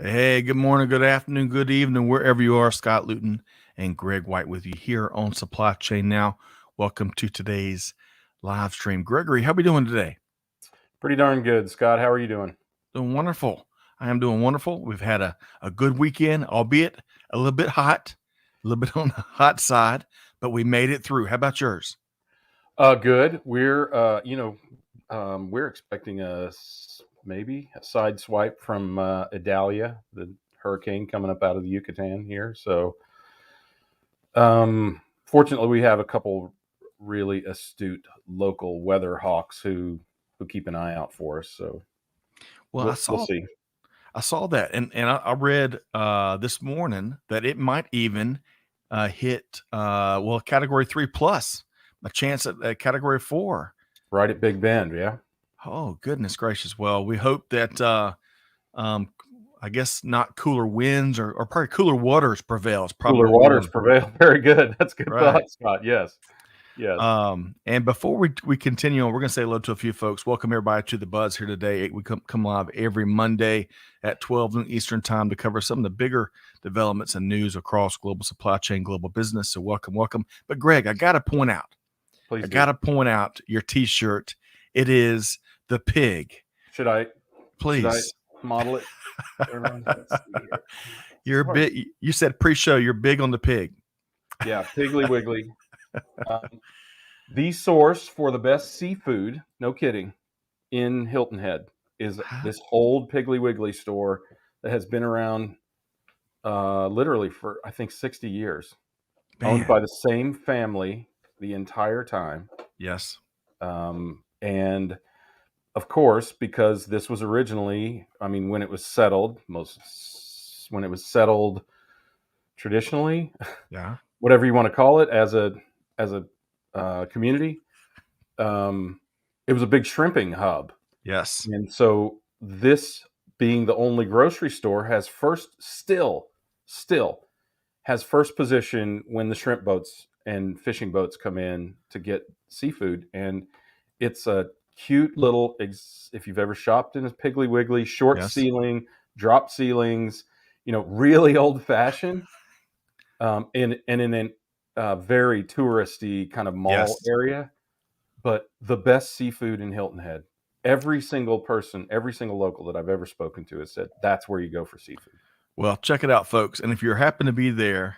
Hey, good morning, good afternoon, good evening, wherever you are. Scott Luton and Greg White with you here on Supply Chain Now. Welcome to today's live stream. Gregory, how are we doing today? Pretty darn good, Scott. How are you doing? Doing wonderful. I am doing wonderful. We've had a good weekend, albeit a little bit hot, a little bit on the hot side, but we made it through. How about yours? Good. We're expecting maybe a side swipe from Idalia, the hurricane coming up out of the Yucatan here. So, fortunately, we have a couple really astute local weather hawks who keep an eye out for us. So Well, we'll see. I saw that, and I read this morning that it might even hit Category 3 plus, a chance at Category 4. Right at Big Bend, yeah. Oh, goodness gracious! Well, we hope that I guess not cooler winds or probably cooler waters prevail. It's probably Cooler what we waters want. prevail. Very good. That's good Right. thought, Scott. Yes. Yes. And before we continue on, we're going to say hello to a few folks. Welcome everybody to the Buzz here today. We come live every Monday at 12 noon Eastern time to cover some of the bigger developments and news across global supply chain, global business. So welcome. But Greg, I got to point out, Please your T-shirt. It is the pig. Should I Please. model it? Let's see here. You're big. You said pre-show you're big on the pig. Yeah, Piggly Wiggly. The source for the best seafood, no kidding, in Hilton Head is this old Piggly Wiggly store that has been around literally for, I think, 60 years. Man. Owned by the same family the entire time. Yes. And of course, because this was originally, when it was settled, traditionally, Yeah. whatever you want to call it, as a community, it was a big shrimping hub. Yes. And so this, being the only grocery store, has still has first position when the shrimp boats and fishing boats come in to get seafood. And it's a cute little, if you've ever shopped in a Piggly Wiggly, short ceiling, drop ceilings, really old fashioned, in a very touristy kind of mall area, but the best seafood in Hilton Head. Every single local that I've ever spoken to has said that's where you go for seafood. Well, check it out, folks. And if you happen to be there,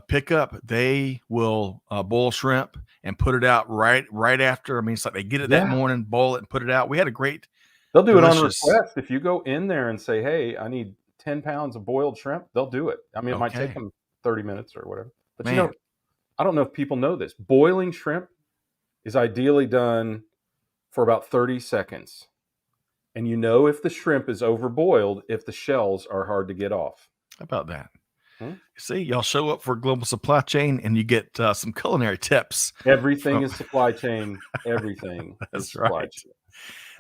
pick up. They will boil shrimp and put it out right after. I mean, it's like they get it that morning, boil it, and put it out. We had a great. They'll do it on request. If you go in there and say, "Hey, I need 10 pounds of boiled shrimp," they'll do it. I mean, it might take them 30 minutes or whatever. But I don't know if people know this. Boiling shrimp is ideally done for about 30 seconds. And if the shrimp is overboiled, if the shells are hard to get off. How about that? See, y'all show up for Global Supply Chain and you get some culinary tips. Everything is supply chain. Everything is supply chain.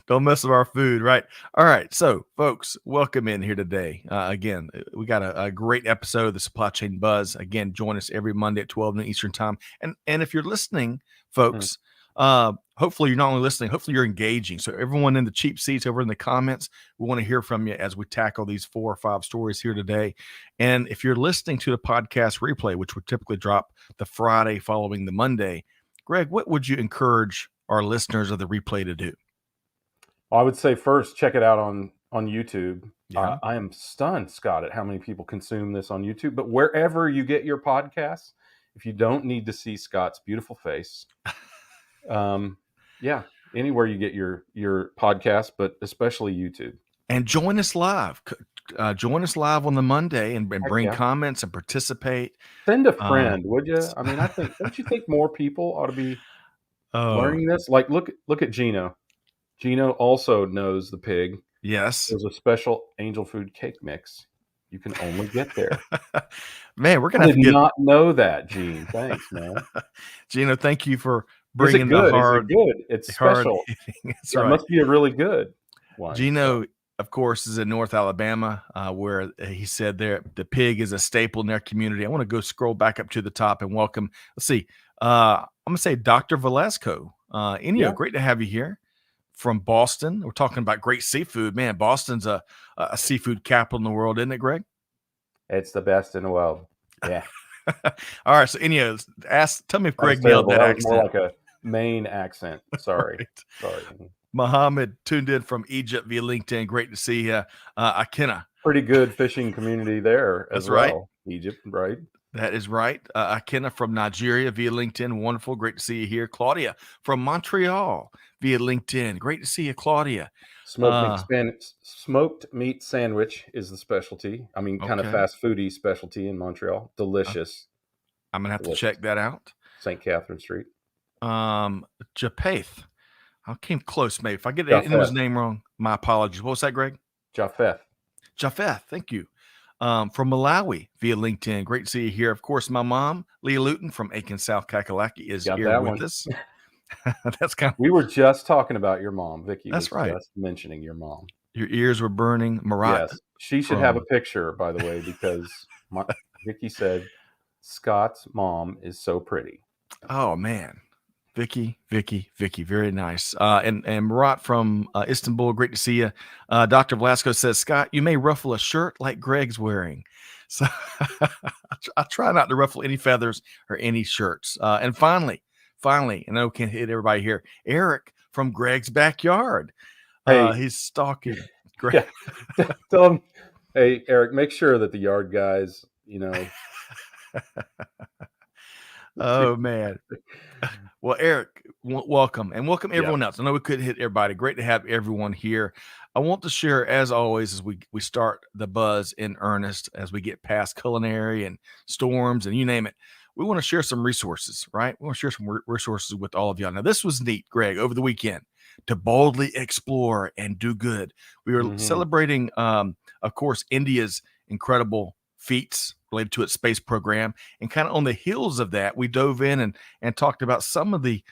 Don't mess with our food, right? All right. So, folks, welcome in here today. Again, we got a great episode of the Supply Chain Buzz. Again, join us every Monday at 12 noon Eastern time. And if you're listening, folks, hopefully you're not only listening, hopefully you're engaging. So everyone in the cheap seats over in the comments, we want to hear from you as we tackle these 4 or 5 stories here today. And if you're listening to the podcast replay, which would typically drop the Friday following the Monday, Greg, what would you encourage our listeners of the replay to do? I would say first, check it out on YouTube. Yeah. I am stunned, Scott, at how many people consume this on YouTube. But wherever you get your podcasts, if you don't need to see Scott's beautiful face, anywhere you get your podcast, but especially YouTube. And join us live. Join us live on the Monday and bring comments and participate. Send a friend, would you? I mean, don't you think more people ought to be learning this? Like, look at Gino. Gino also knows the pig. Yes. There's a special angel food cake mix you can only get there. Man, we're going to not know that, Gene. Thanks, man. Gino, thank you for bringing the hard. Is it good? It's special. That's right. It must be a really good one. Gino, of course, is in North Alabama, where he said the pig is a staple in their community. I want to go scroll back up to the top and welcome. Let's see. I'm going to say Dr. Velasco. Enio, great to have you here. from Boston. We're talking about great seafood. Man, Boston's a seafood capital in the world, isn't it, Greg? It's the best in the world. Yeah. All right. So, tell me if That was Greg nailed terrible. that That was more accent. like a Maine accent. Sorry. Right. Sorry. Muhammad tuned in from Egypt via LinkedIn. Great to see you. Akina. Pretty good fishing community there as That's right. well. Egypt, right? That is right. Akina from Nigeria via LinkedIn. Wonderful. Great to see you here. Claudia from Montreal via LinkedIn. Great to see you, Claudia. Smoked meat sandwich is the specialty. I mean, kind of Okay. fast foodie specialty in Montreal. Delicious. I'm gonna have to Delicious. check that out. St. Catherine Street. Japath. I came close, maybe. If I get anyone's Japheth. name wrong, my apologies. What was that, Greg? Japheth. Japheth. Thank you. From Malawi via LinkedIn. Great to see you here. Of course, my mom, Leah Luton from Aiken, South Kakalaki, is Got here that with one. us. That's kind of. We were just talking about your mom. Vicky That's was right. just mentioning your mom. Your ears were burning. Marat. Yes. She should have a picture, by the way, because Vicky said Scott's mom is so pretty. Oh, man. Vicky, very nice. And Marat from Istanbul, great to see you. Dr. Velasco says, Scott, you may ruffle a shirt like Greg's wearing. So I try not to ruffle any feathers or any shirts. And finally, I know I can't hit everybody here. Eric from Greg's backyard. Hey, he's stalking Greg. Yeah. Tell him, hey, Eric, make sure that the yard guys, Oh, man. Well, Eric, welcome, and welcome everyone else. I know we couldn't hit everybody. Great to have everyone here. I want to share, as always, as we start the buzz in earnest, as we get past culinary and storms and you name it. We want to share some resources, right? We want to share some resources with all of y'all. Now, this was neat, Greg, over the weekend to boldly explore and do good. We were celebrating, of course, India's incredible feats related to its space program, and kind of on the heels of that, we dove in and talked about some of the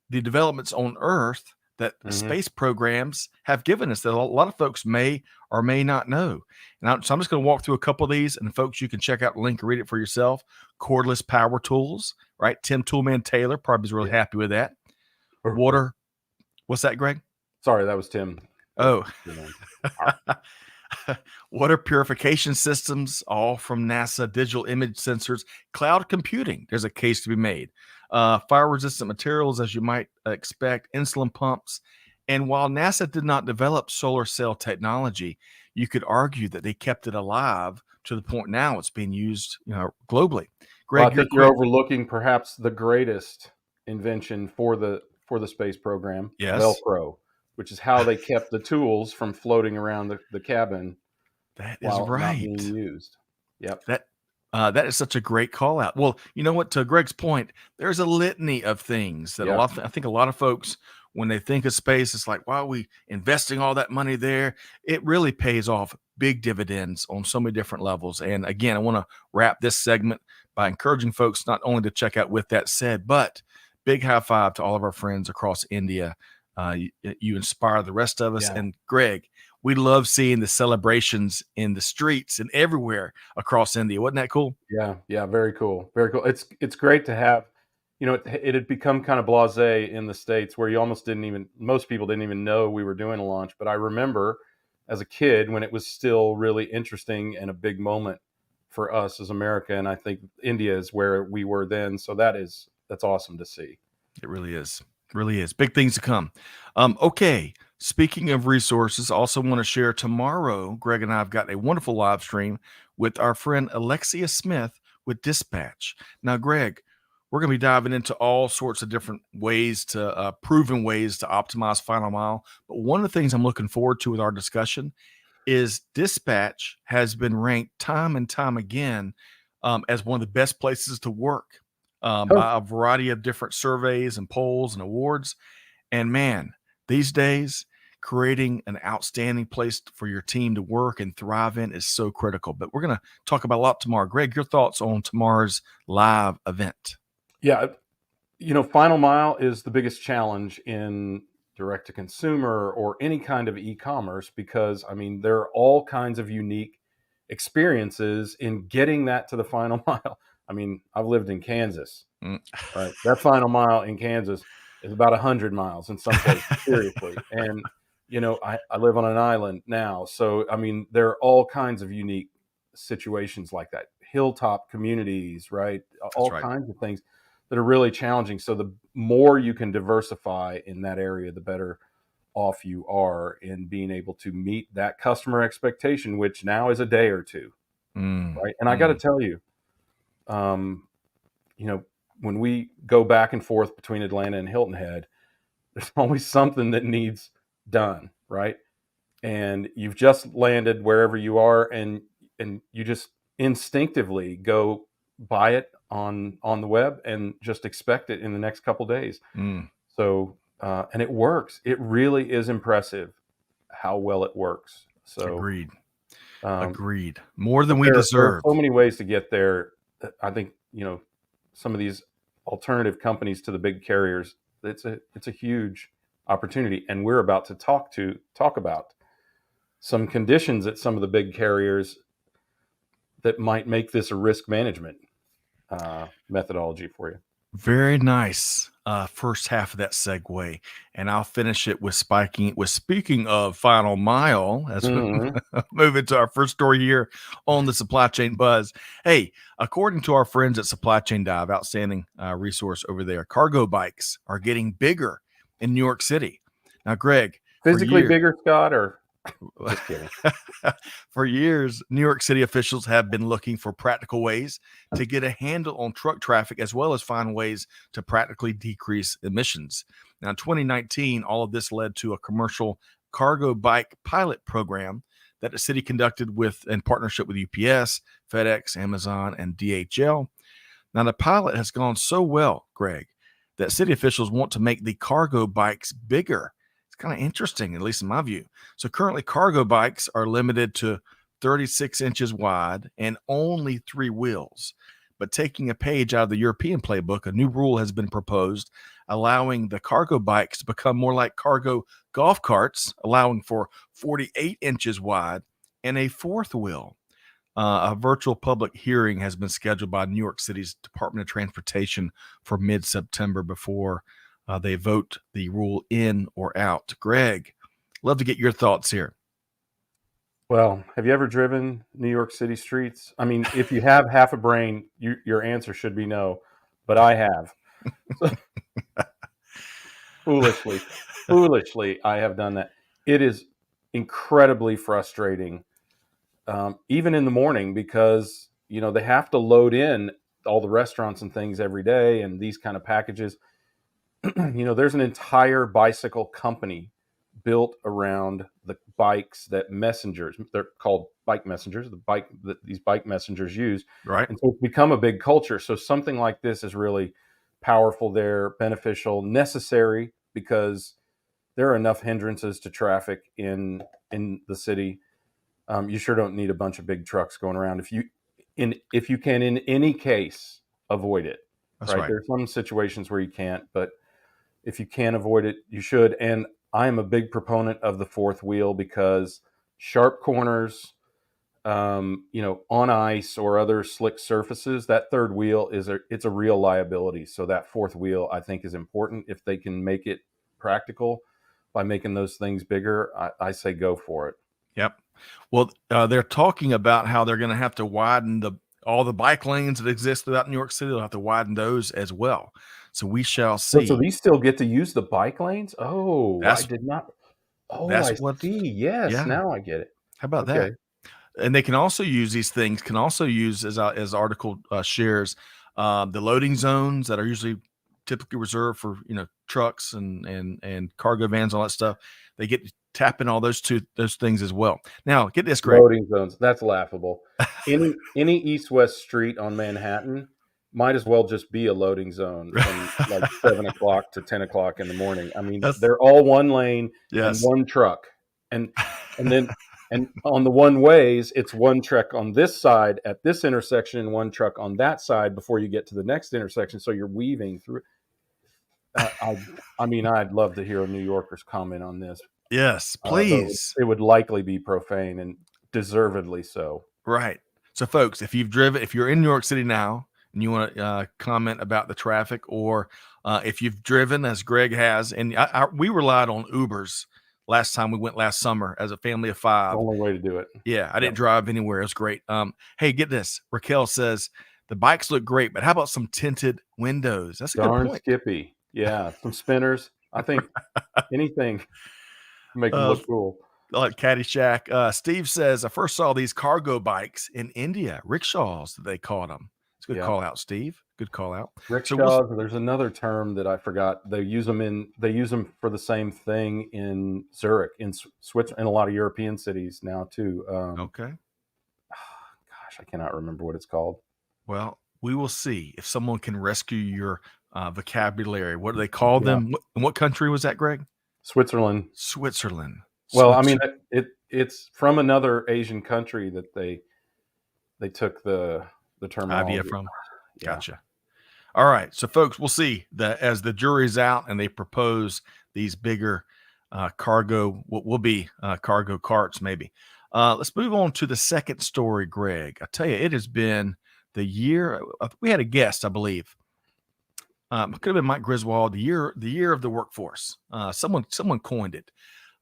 developments on Earth that space programs have given us that a lot of folks may or may not know. And so I'm just going to walk through a couple of these, and folks, you can check out the link and read it for yourself. Cordless power tools, right? Tim Toolman Taylor probably is really happy with that. Water. What's that, Greg? Sorry, that was Tim. Oh. Water purification systems, all from NASA, digital image sensors, cloud computing. There's a case to be made. Fire resistant materials, as you might expect, insulin pumps. And while NASA did not develop solar cell technology, you could argue that they kept it alive to the point now it's being used, globally. Greg, I think you're overlooking perhaps the greatest invention for the space program, Velcro, which is how they kept the tools from floating around the cabin. That is right. Not being used. Yep. That is such a great call out. Well, you know what? To Greg's point, there's a litany of things that I think a lot of folks, when they think of space, it's like, why are we investing all that money there? It really pays off big dividends on so many different levels. And again, I want to wrap this segment by encouraging folks not only to check out With That Said, but big high five to all of our friends across India. You inspire the rest of us. And Greg, we love seeing the celebrations in the streets and everywhere across India. Wasn't that cool? Yeah, very cool. Very cool. It's great to have, it had become kind of blasé in the States where most people didn't even know we were doing a launch. But I remember as a kid when it was still really interesting and a big moment for us as America. And I think India is where we were then. So that's awesome to see. It really is. Really is. Big things to come. Okay. Speaking of resources, I also want to share tomorrow, Greg and I have got a wonderful live stream with our friend Alexia Smith with Dispatch. Now, Greg, we're going to be diving into all sorts of different proven ways to optimize final mile. But one of the things I'm looking forward to with our discussion is Dispatch has been ranked time and time again as one of the best places to work by a variety of different surveys and polls and awards. And man, these days, creating an outstanding place for your team to work and thrive in is so critical. But we're going to talk about a lot tomorrow. Greg, your thoughts on tomorrow's live event? Yeah, final mile is the biggest challenge in direct-to-consumer or any kind of e-commerce because, there are all kinds of unique experiences in getting that to the final mile. I've lived in Kansas, right? That final mile in Kansas is about 100 miles in some places, seriously. And, I live on an island now. So, I mean, there are all kinds of unique situations like that. Hilltop communities, right? That's All right. kinds of things that are really challenging. So the more you can diversify in that area, the better off you are in being able to meet that customer expectation, which now is a day or two, Mm, right? And I got to mm. tell you, um, you know, when we go back and forth between Atlanta and Hilton Head, there's always something that needs done, right? And you've just landed wherever you are, and you just instinctively go buy it on the web and just expect it in the next couple days. Mm. So and it works. It really is impressive how well it works. So Agreed. um, Agreed. More than but we there are so deserved. many ways to get there. I think some of these alternative companies to the big carriers. It's a huge opportunity, and we're about to talk about some conditions at some of the big carriers that might make this a risk management methodology for you. Very nice. First half of that segue, and I'll finish it with speaking of final mile as we Mm-hmm. move into our first story here on the Supply Chain Buzz. Hey, according to our friends at Supply Chain Dive, outstanding resource over there, cargo bikes are getting bigger in New York City. Now, Greg, for Physically years, bigger, Scott, or just kidding? for years, New York City officials have been looking for practical ways to get a handle on truck traffic as well as find ways to practically decrease emissions. Now, in 2019, all of this led to a commercial cargo bike pilot program that the city conducted in partnership with UPS, FedEx, Amazon, and DHL. Now, the pilot has gone so well, Greg, that city officials want to make the cargo bikes bigger. It's kind of interesting, at least in my view. So, currently, cargo bikes are limited to 36 inches wide and only 3 wheels. But taking a page out of the European playbook, a new rule has been proposed allowing the cargo bikes to become more like cargo golf carts, allowing for 48 inches wide and a fourth wheel. A virtual public hearing has been scheduled by New York City's Department of Transportation for mid September before they vote the rule in or out. Greg, love to get your thoughts here. Well, have you ever driven New York City streets? I mean, if you have half a brain, your answer should be no, but I have. So, foolishly, foolishly, I have done that. It is incredibly frustrating, even in the morning, because they have to load in all the restaurants and things every day, and these kind of packages. There's an entire bicycle company built around the bikes that messengers, they're called bike messengers, the bike that these bike messengers use. Right? And so it's become a big culture. So something like this is really powerful there, beneficial, necessary, because there are enough hindrances to traffic in the city. You sure don't need a bunch of big trucks going around if you can in any case avoid it. That's Right? right. There are some situations where you can't, but if you can avoid it, you should. And I am a big proponent of the fourth wheel because sharp corners, on ice or other slick surfaces, that third wheel it's a real liability. So that fourth wheel, I think, is important. If they can make it practical by making those things bigger, I say go for it. Yep. Well, they're talking about how they're going to have to widen all the bike lanes that exist throughout New York City. They'll have to widen those as well. So we shall So see. these still get to use the bike lanes? Oh, I That's did not. Oh, that's I what. see. Yes, Yeah. now I get it. How about Okay. that? And they can also use these things. Can also use as article shares the loading zones that are usually typically reserved for trucks and cargo vans, all that stuff. They get to tap in all those things as well. Now, get this, Greg. Loading zones. That's laughable. Any east-west street on Manhattan might as well just be a loading zone from like 7 o'clock to 10 o'clock in the morning. I mean, That's they're all one lane and yes. one truck, and and then and on the one ways, it's one truck on this side at this intersection and one truck on that side before you get to the next intersection. So you're weaving through. I mean, I'd love to hear a New Yorker's comment on this, Yes, though please. it would likely be profane and deservedly so. Right. So, folks, if you're in New York City now, and you want to comment about the traffic, or if you've driven as Greg has, and we relied on Ubers last time we went last summer as a family of The 5. only way to do it. Yeah, I Yep. didn't drive anywhere. It was great. Hey, get this. Raquel says the bikes look great, but how about some tinted windows? That's a good Darn point. Skippy. Yeah, some spinners. I think anything to make them Uh, look cool. like Caddyshack. Steve says, I first saw these cargo bikes in India, rickshaws, they called them. It's a good Yeah. call out, Steve. Good call out. So Rickshaws. There's another term that I forgot. They use them for the same thing in Zurich, in Switzerland, in a lot of European cities now too. okay. Gosh, I cannot remember what it's called. Well, we will see if someone can rescue your vocabulary. What do they call Yeah, them? In what country was that, Greg? Switzerland. Switzerland. Well, I mean, it's from another Asian country that they took the Avia terminology. from. Yeah. Gotcha. All right, so folks, we'll see that as the jury's out and they propose these bigger cargo, what will be cargo carts, maybe. Let's move on to the second story, Greg. I tell you, it has been the year. We had a guest, I believe. It could have been Mike Griswold. The year of the workforce. Someone coined it.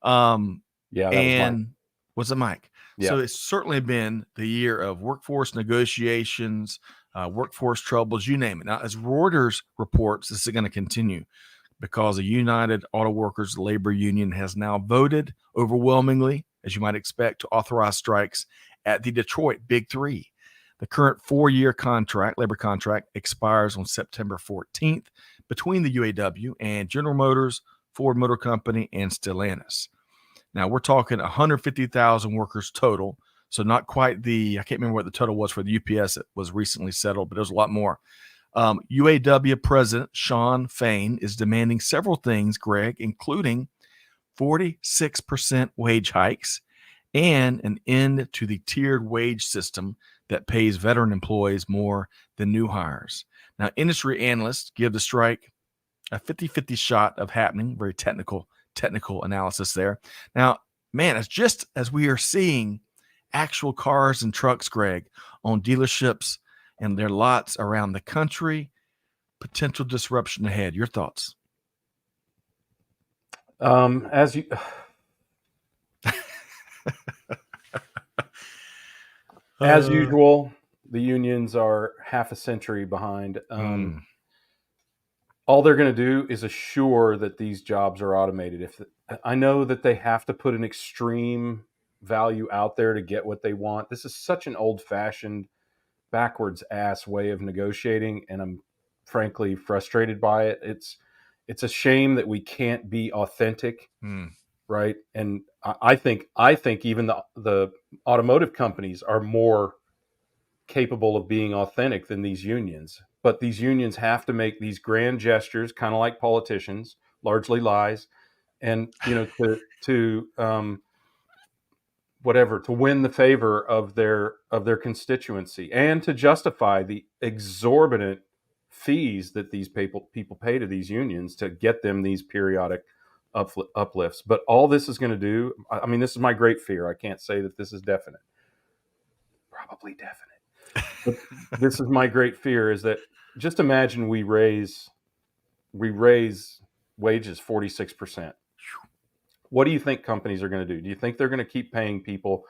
Yeah, that was mine. And was it Mike? Yeah. So it's certainly been the year of workforce negotiations, workforce troubles, you name it. Now, as Reuters reports, this is going to continue because the United Auto Workers Labor Union has now voted overwhelmingly, as you might expect, to authorize strikes at the Detroit Big Three. The current 4-year labor contract, expires on September 14th between the UAW and General Motors, Ford Motor Company, and Stellantis. Now, we're talking 150,000 workers total. So not quite I can't remember what the total was for the UPS that was recently settled, but it was a lot more. UAW President Sean Fain is demanding several things, Greg, including 46% wage hikes and an end to the tiered wage system that pays veteran employees more than new hires. Now, industry analysts give the strike a 50-50 shot of happening. Very technical analysis there. Now, man, it's just as we are seeing actual cars and trucks, Greg, on dealerships and their lots around the country, potential disruption ahead. Your thoughts? As you as usual, the unions are half a century behind. All they're going to do is assure that these jobs are automated. If I know that they have to put an extreme value out there to get what they want. This is such an old-fashioned, backwards ass way of negotiating, and I'm frankly frustrated by it. It's a shame that we can't be authentic, right? And I think even the automotive companies are more capable of being authentic than these unions. But these unions have to make these grand gestures, kind of like politicians, largely lies, and to whatever, to win the favor of their constituency and to justify the exorbitant fees that these people pay to these unions to get them these periodic uplifts. But all this is going to do, I mean, this is my great fear. I can't say that this is definite. Probably definite. But this is my great fear, is that just imagine we raise wages 46%. What do you think companies are going to do? Do you think they're going to keep paying people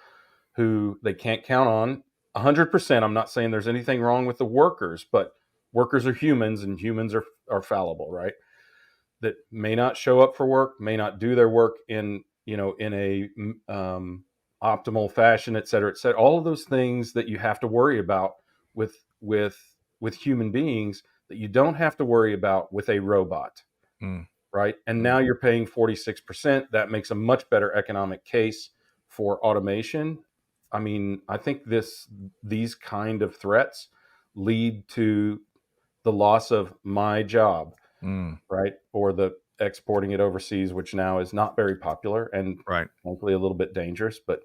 who they can't count on 100%? I'm not saying there's anything wrong with the workers, but workers are humans, and humans are fallible, right? That may not show up for work, may not do their work in a optimal fashion, et cetera, et cetera. All of those things that you have to worry about with human beings that you don't have to worry about with a robot. Right. And now you're paying 46%. That makes a much better economic case for automation. I mean, I think these kind of threats lead to the loss of my job, right? Or the exporting it overseas, which now is not very popular and hopefully a little bit dangerous. But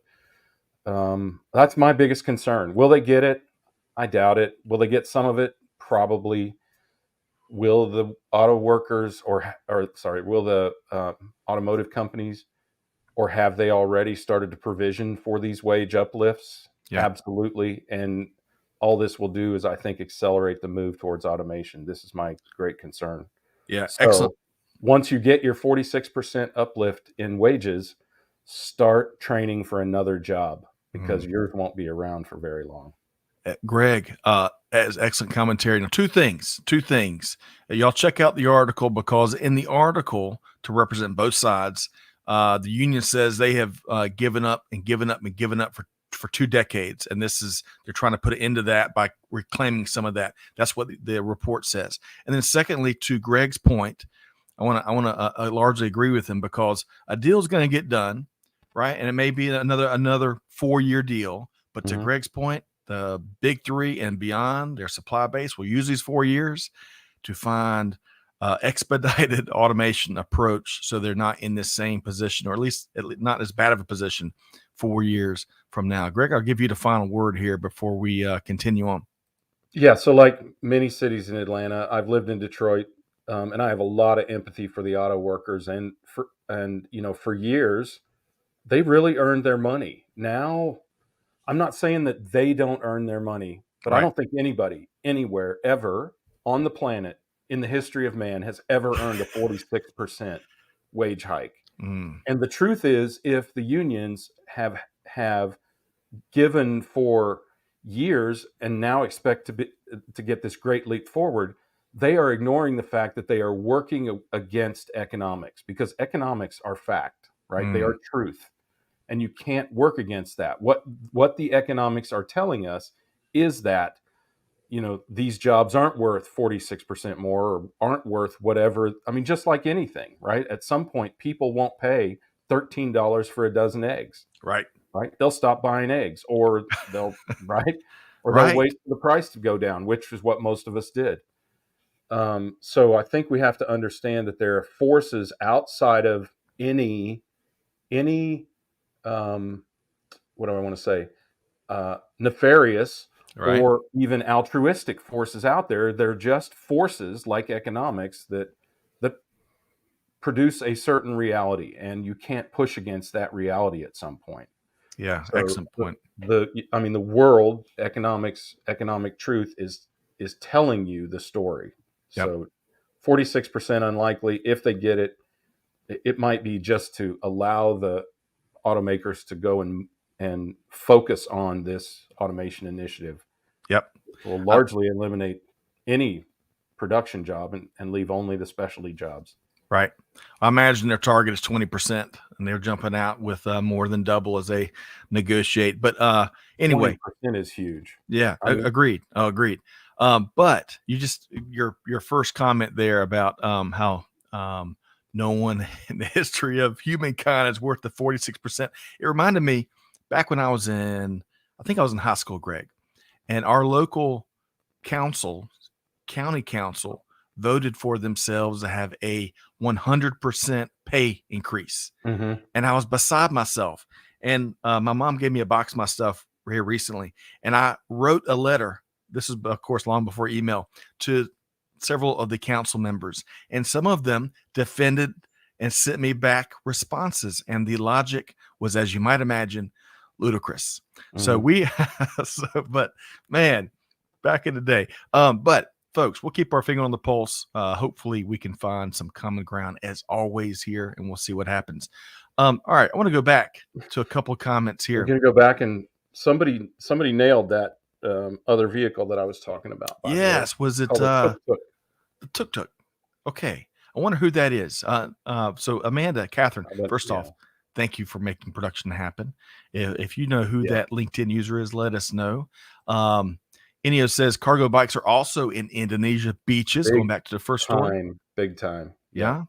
that's my biggest concern. Will they get it? I doubt it. Will they get some of it? Probably. Will the auto workers will the automotive companies, or have they already started to provision for these wage uplifts? Yeah. Absolutely. And all this will do is, I think, accelerate the move towards automation. This is my great concern. Yeah, excellent. So once you get your 46% uplift in wages, start training for another job, because yours won't be around for very long. Greg, as excellent commentary. Now, two things. Y'all check out the article, because in the article, to represent both sides, the union says they have given up for 2 decades, and they're trying to put an end to that by reclaiming some of that. That's what the report says. And then, secondly, to Greg's point, I want to largely agree with him, because a deal is going to get done, right? And it may be another 4-year deal, but to Greg's point, the big three and beyond, their supply base will use these 4 years to find expedited automation approach, so they're not in this same position, or at least not as bad of a position 4 years from now. Greg, I'll give you the final word here before we continue on. Yeah, so like many cities in Atlanta, I've lived in Detroit, and I have a lot of empathy for the auto workers, and for years they really earned their money. Now, I'm not saying that they don't earn their money, but I Right. don't think anybody anywhere ever on the planet in the history of man has ever earned a 46% wage hike. Mm, And the truth is, if the unions have given for years and now expect to get this great leap forward, they are ignoring the fact that they are working against economics, because economics are fact, right? They are truth, and you can't work against that. What the economics are telling us is that, these jobs aren't worth 46% more, or aren't worth whatever. I mean, just like anything, right? At some point, people won't pay $13 for a dozen eggs, right. right? They'll stop buying eggs, or they'll right, or they'll Right. wait for the price to go down, which is what most of us did. So I think we have to understand that there are forces outside of any what do I want to say, nefarious Right. or even altruistic forces out there. They're just forces like economics that produce a certain reality, and you can't push against that reality at some point. Yeah. So Excellent point. the world economic truth is telling you the story. Yep. So 46% unlikely. If they get it, it might be just to allow the automakers to go and focus on this automation initiative. Yep. Will largely eliminate any production job and leave only the specialty jobs. Right. I imagine their target is 20%, and they're jumping out with more than double as they negotiate. But anyway, 20% is huge. yeah, I mean, agreed. Agreed. But your first comment there about how no one in the history of humankind is worth the 46%. It reminded me back when I think I was in high school, Greg, and our local county council, voted for themselves to have a 100% pay increase. mm-hmm. And I was beside myself. And my mom gave me a box of my stuff here recently. And I wrote a letter. This is, of course, long before email, to several of the council members. And some of them defended and sent me back responses. And the logic was, as you might imagine, ludicrous. Mm-hmm. But man, back in the day. But folks, we'll keep our finger on the pulse. Hopefully we can find some common ground as always here, and we'll see what happens. All right. I want to go back to a couple of comments We're here. going to go back, and somebody nailed that other vehicle that I was talking about. By Yes. the way. Was it Called a tuk-tuk. the tuk-tuk? Okay. I wonder who that is. So Amanda, Catherine, first Yeah. off, thank you for making production happen. If you know who that LinkedIn user is, let us know. Enio says cargo bikes are also in Indonesia beaches. Going back to the first story. Big time. Yeah.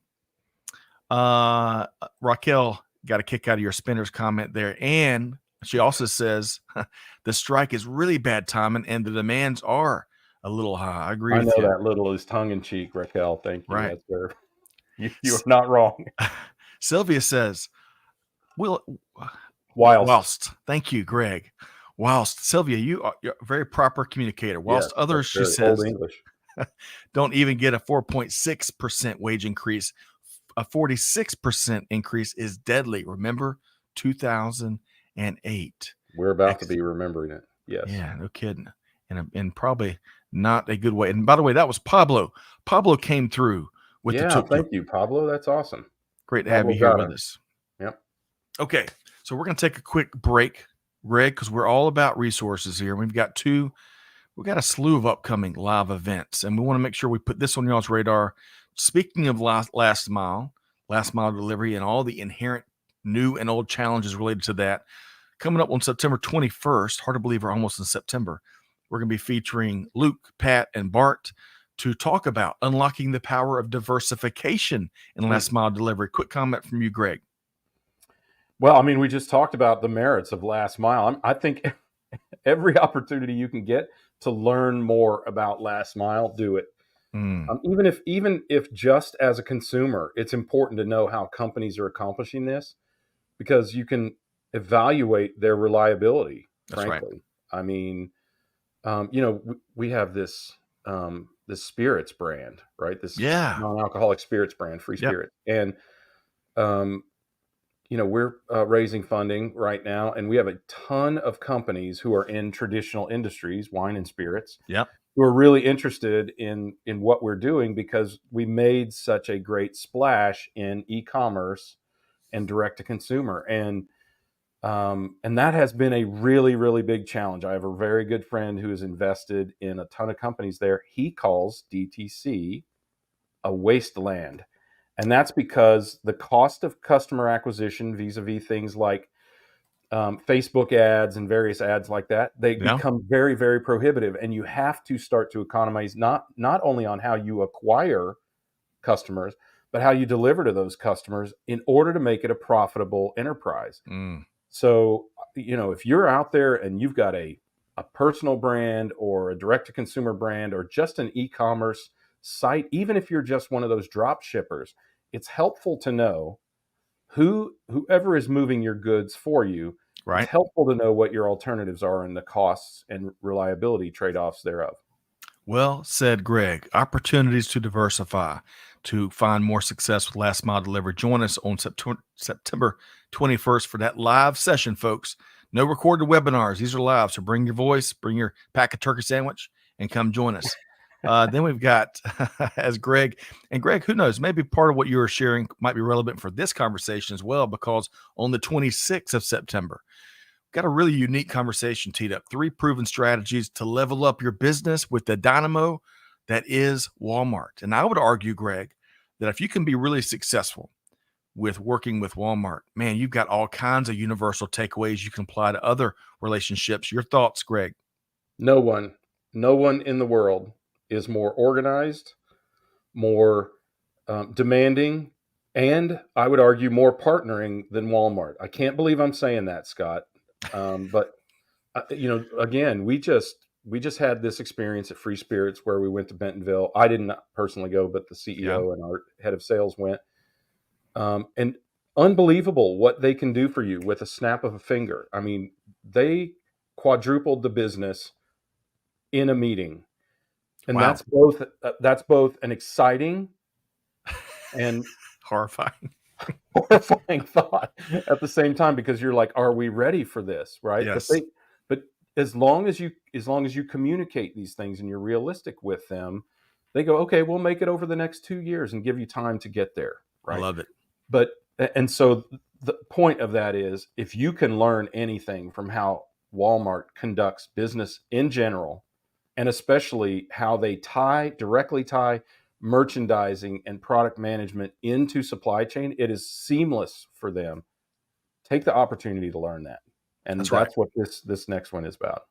Raquel got a kick out of your spinners comment there. And she also says the strike is really bad timing and the demands are a little high. I agree I with know you. that little is tongue in cheek, Raquel. Thank you. Right. That's there. You are not wrong. Sylvia says, Whilst. Thank you, Greg. Whilst Sylvia, you're a very proper communicator. Whilst others, she says, Old English. don't even get a 4.6% wage increase. A 46% increase is deadly. Remember 2008. We're about to be remembering it. Yes. Yeah, no kidding. in probably not a good way. And by the way, that was Pablo. Pablo came through with the Yeah, tuk tuk. thank you, Pablo. That's awesome. Great to have Pablo you here got with her. us. Yep. Okay, so we're going to take a quick break, Greg, because we're all about resources here. We've got a slew of upcoming live events, and we want to make sure we put this on y'all's radar. Speaking of last mile delivery, and all the inherent new and old challenges related to that, coming up on September 21st, hard to believe we're almost in September, we're going to be featuring Luke, Pat, and Bart to talk about unlocking the power of diversification in last mile delivery. Quick comment from you, Greg. Well, I mean, we just talked about the merits of last mile. I think every opportunity you can get to learn more about last mile, do it. Even if just as a consumer, it's important to know how companies are accomplishing this, because you can evaluate their reliability. That's right. Frankly, I mean, we have this this spirits brand, right? This Yeah. non-alcoholic spirits brand, Free Yep. Spirit, and um, we're raising funding right now, and we have a ton of companies who are in traditional industries, wine and spirits, Yep. who are really interested in what we're doing, because we made such a great splash in e-commerce and direct to consumer, and that has been a really, really big challenge. I have a very good friend who is invested in a ton of companies there. He calls DTC a wasteland. And that's because the cost of customer acquisition vis-a-vis things like Facebook ads and various ads like that, they become very, very prohibitive. And you have to start to economize not only on how you acquire customers, but how you deliver to those customers in order to make it a profitable enterprise. So, if you're out there and you've got a personal brand or a direct-to-consumer brand or just an e-commerce site, even if you're just one of those drop shippers, it's helpful to know whoever is moving your goods for you. Right. It's helpful to know what your alternatives are and the costs and reliability trade-offs thereof. Well said, Greg. Opportunities to diversify, to find more success with last mile delivery. Join us on September 21st for that live session, folks. No recorded webinars. These are live. So bring your voice, bring your pack of turkey sandwich, and come join us. Then we've got, as Greg, who knows, maybe part of what you were sharing might be relevant for this conversation as well, because on the 26th of September, got a really unique conversation teed up. 3 proven strategies to level up your business with the dynamo that is Walmart. And I would argue, Greg, that if you can be really successful with working with Walmart, man, you've got all kinds of universal takeaways you can apply to other relationships. Your thoughts, Greg? No one in the world is more organized, more demanding, and I would argue more partnering than Walmart. I can't believe I'm saying that, Scott. But again, we just had this experience at Free Spirits where we went to Bentonville. I didn't personally go, but the CEO and our head of sales went. And unbelievable what they can do for you with a snap of a finger. I mean, they quadrupled the business in a meeting, and that's both an exciting and horrifying thought at the same time, because you're like, are we ready for this? Right. Yes. But as long as you communicate these things and you're realistic with them, they go, okay, we'll make it over the next 2 years and give you time to get there. Right. I love it. And so the point of that is, if you can learn anything from how Walmart conducts business in general, and especially how they directly tie merchandising and product management into supply chain, it is seamless for them. Take the opportunity to learn that. And that's what this next one is about.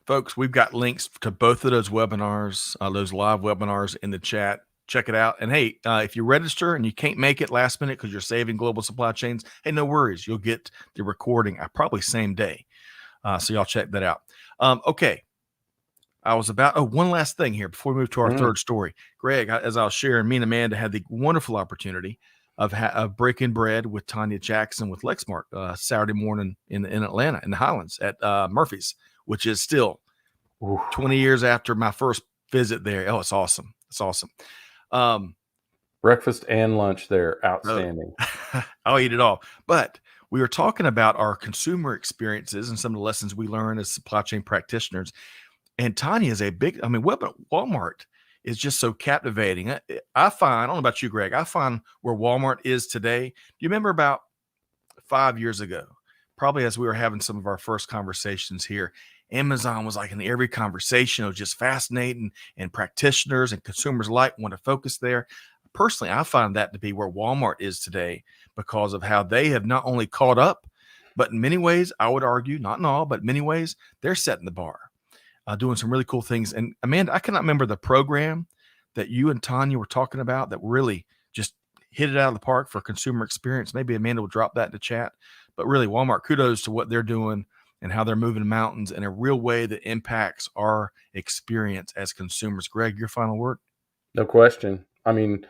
Folks, we've got links to both of those webinars, those live webinars in the chat. Check it out. And hey, if you register and you can't make it last minute because you're saving global supply chains, hey, no worries. You'll get the recording probably same day. So y'all check that out. Okay. I was one last thing here before we move to our third story. Greg, as I was sharing, me and Amanda had the wonderful opportunity of breaking bread with Tanya Jackson with Lexmark Saturday morning in Atlanta, in the Highlands at Murphy's, which is still 20 years after my first visit there. Oh, it's awesome. It's awesome. Breakfast and lunch there. Outstanding. I'll eat it all. But we were talking about our consumer experiences and some of the lessons we learn as supply chain practitioners. And Tanya is a big, I mean, Walmart is just so captivating. I find, I don't know about you, Greg, I find where Walmart is today. Do you remember about 5 years ago, probably as we were having some of our first conversations here, Amazon was like in every conversation. It was just fascinating, and practitioners and consumers alike want to focus there. Personally, I find that to be where Walmart is today because of how they have not only caught up, but in many ways, I would argue, not in all, but many ways, they're setting the bar, doing some really cool things. And Amanda, I cannot remember the program that you and Tanya were talking about that really just hit it out of the park for consumer experience. Maybe Amanda will drop that in the chat. But really, Walmart, kudos to what they're doing and how they're moving mountains in a real way that impacts our experience as consumers. Greg, your final word? No question. I mean,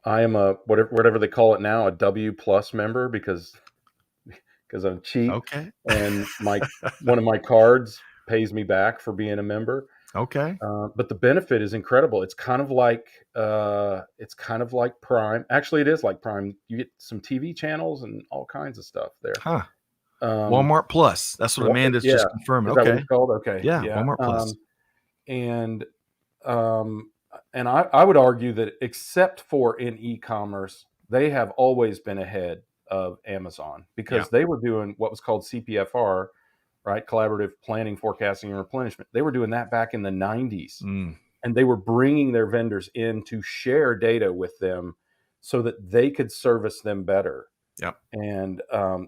I am a whatever they call it now, a W plus member because I'm cheap, Okay. and one of my cards pays me back for being a member. Okay. But the benefit is incredible. It's kind of like Prime. Actually, it is like Prime. You get some TV channels and all kinds of stuff there. Huh. Walmart Plus. That's what Amanda's just confirming. Is that what Okay. it's called? Okay. Yeah. Walmart Plus. And I would argue that except for in e-commerce, they have always been ahead of Amazon because they were doing what was called CPFR, right? Collaborative Planning, Forecasting, and Replenishment. They were doing that back in the 90s. And they were bringing their vendors in to share data with them so that they could service them better. Yep. And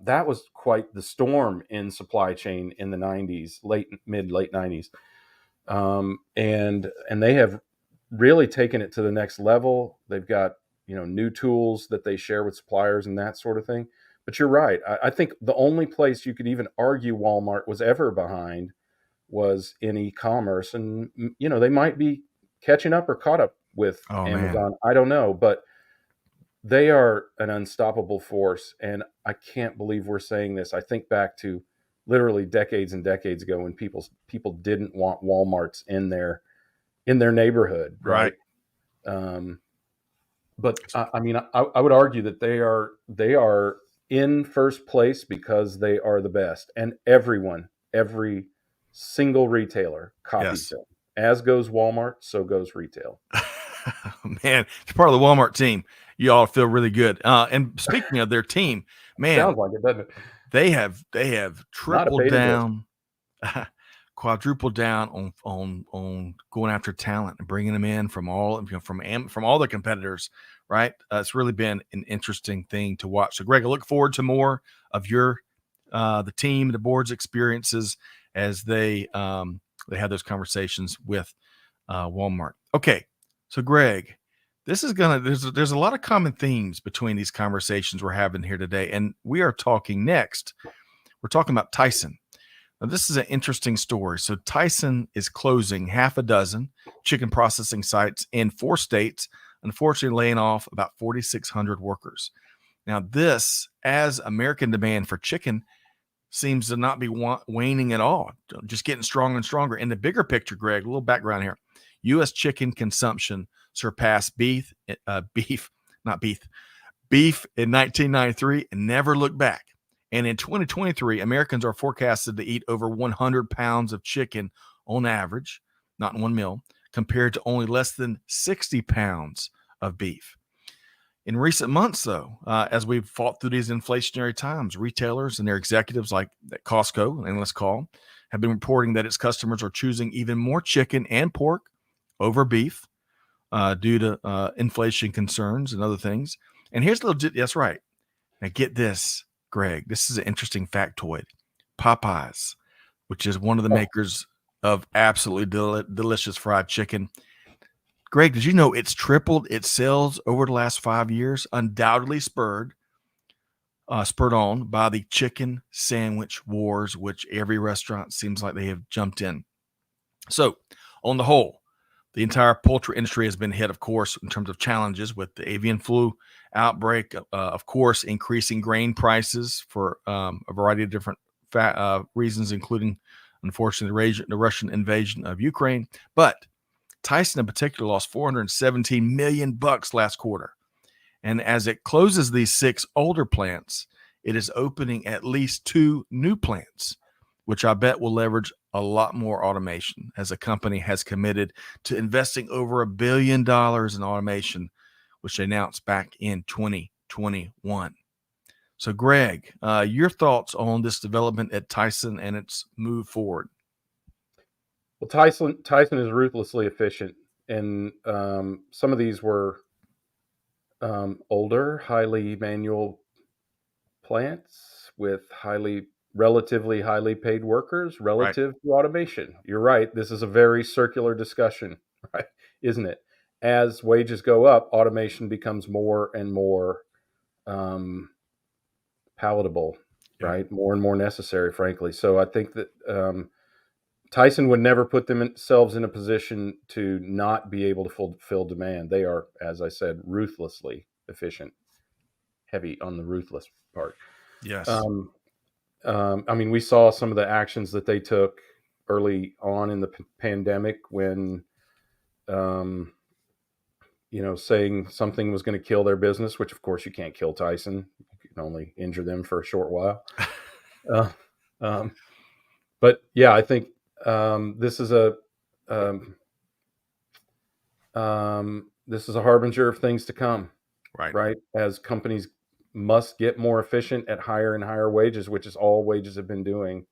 that was quite the storm in supply chain in the 90s, late 90s. And they have really taken it to the next level. They've got, new tools that they share with suppliers and that sort of thing. But you're right. I think the only place you could even argue Walmart was ever behind was in e-commerce. And, they might be catching up or caught up with Amazon. Man. I don't know, but they are an unstoppable force. And I can't believe we're saying this. I think back to literally decades and decades ago when people didn't want Walmarts in their neighborhood. Right. But I mean, I would argue that they are in first place because they are the best, and every single retailer copies them. As goes Walmart, so goes retail. Man, it's part of the Walmart team. You all feel really good. And speaking of their team, man, sounds like it, doesn't it? They have tripled down, quadrupled down on going after talent and bringing them in from all the competitors. Right, it's really been an interesting thing to watch. So, Greg, I look forward to more of your the team, the board's experiences as they have those conversations with Walmart. Okay, so Greg, this is there's a lot of common themes between these conversations we're having here today, and we are talking next. We're talking about Tyson. Now, this is an interesting story. So Tyson is closing half a dozen chicken processing sites in 4 states, unfortunately laying off about 4,600 workers. Now, this, as American demand for chicken, seems to not be waning at all, just getting stronger and stronger. In the bigger picture, Greg, a little background here. U.S. chicken consumption surpassed beef in 1993 and never looked back. And in 2023, Americans are forecasted to eat over 100 pounds of chicken on average, not in one meal, compared to only less than 60 pounds of beef. In recent months, though, as we've fought through these inflationary times, retailers and their executives like at Costco, and let's call, have been reporting that its customers are choosing even more chicken and pork over beef due to inflation concerns and other things. And here's a little, that's right. Now get this, Greg, this is an interesting factoid. Popeyes, which is one of the makers of absolutely delicious fried chicken. Greg, did you know it's tripled its sales over the last 5 years? Undoubtedly spurred on by the chicken sandwich wars, which every restaurant seems like they have jumped in. So, on the whole, the entire poultry industry has been hit, of course, in terms of challenges with the avian flu outbreak, of course, increasing grain prices for a variety of different reasons, including, unfortunately, the Russian invasion of Ukraine. But Tyson in particular lost $417 million last quarter. And as it closes these 6 older plants, it is opening at least 2 new plants, which I bet will leverage a lot more automation, as a company has committed to investing over $1 billion in automation, which they announced back in 2021. So, Greg, your thoughts on this development at Tyson and its move forward? Well, Tyson is ruthlessly efficient, and some of these were older, highly manual plants with relatively highly paid workers Right. relative to automation. You're right. This is a very circular discussion, right? Isn't it? As wages go up, automation becomes more and more um, palatable, Yeah. right? More and more necessary, frankly. So I think that Tyson would never put themselves in a position to not be able to fulfill demand. They are, as I said, ruthlessly efficient, heavy on the ruthless part. Yes. Um, I mean, we saw some of the actions that they took early on in the pandemic when, um, saying something was going to kill their business, which of course you can't kill Tyson. You can only injure them for a short while. Uh, um, but yeah, I think this is um, this is a harbinger of things to come, Right. right? As companies must get more efficient at higher and higher wages, which is all wages have been doing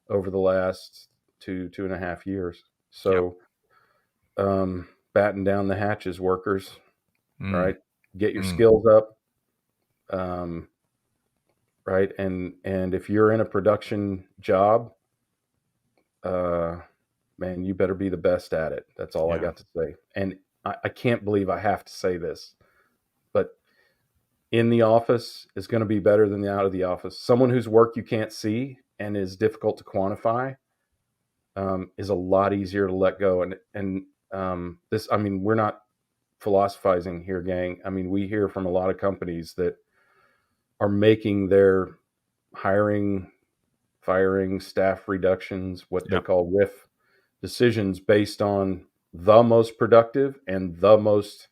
over the last 2.5 years. Yep. So, batten down the hatches, workers, Mm, right? Get your mm. skills up, um, right? And if you're in a production job, uh, man, you better be the best at it. That's all I Yeah. got to say. And I can't believe I have to say this, but in the office is going to be better than the out of the office. Someone whose work you can't see and is difficult to quantify is a lot easier to let go. And this, I mean, we're not philosophizing here, gang. I mean, we hear from a lot of companies that are making their hiring, firing, staff reductions, what they Yep. call RIF decisions based on the most productive and the most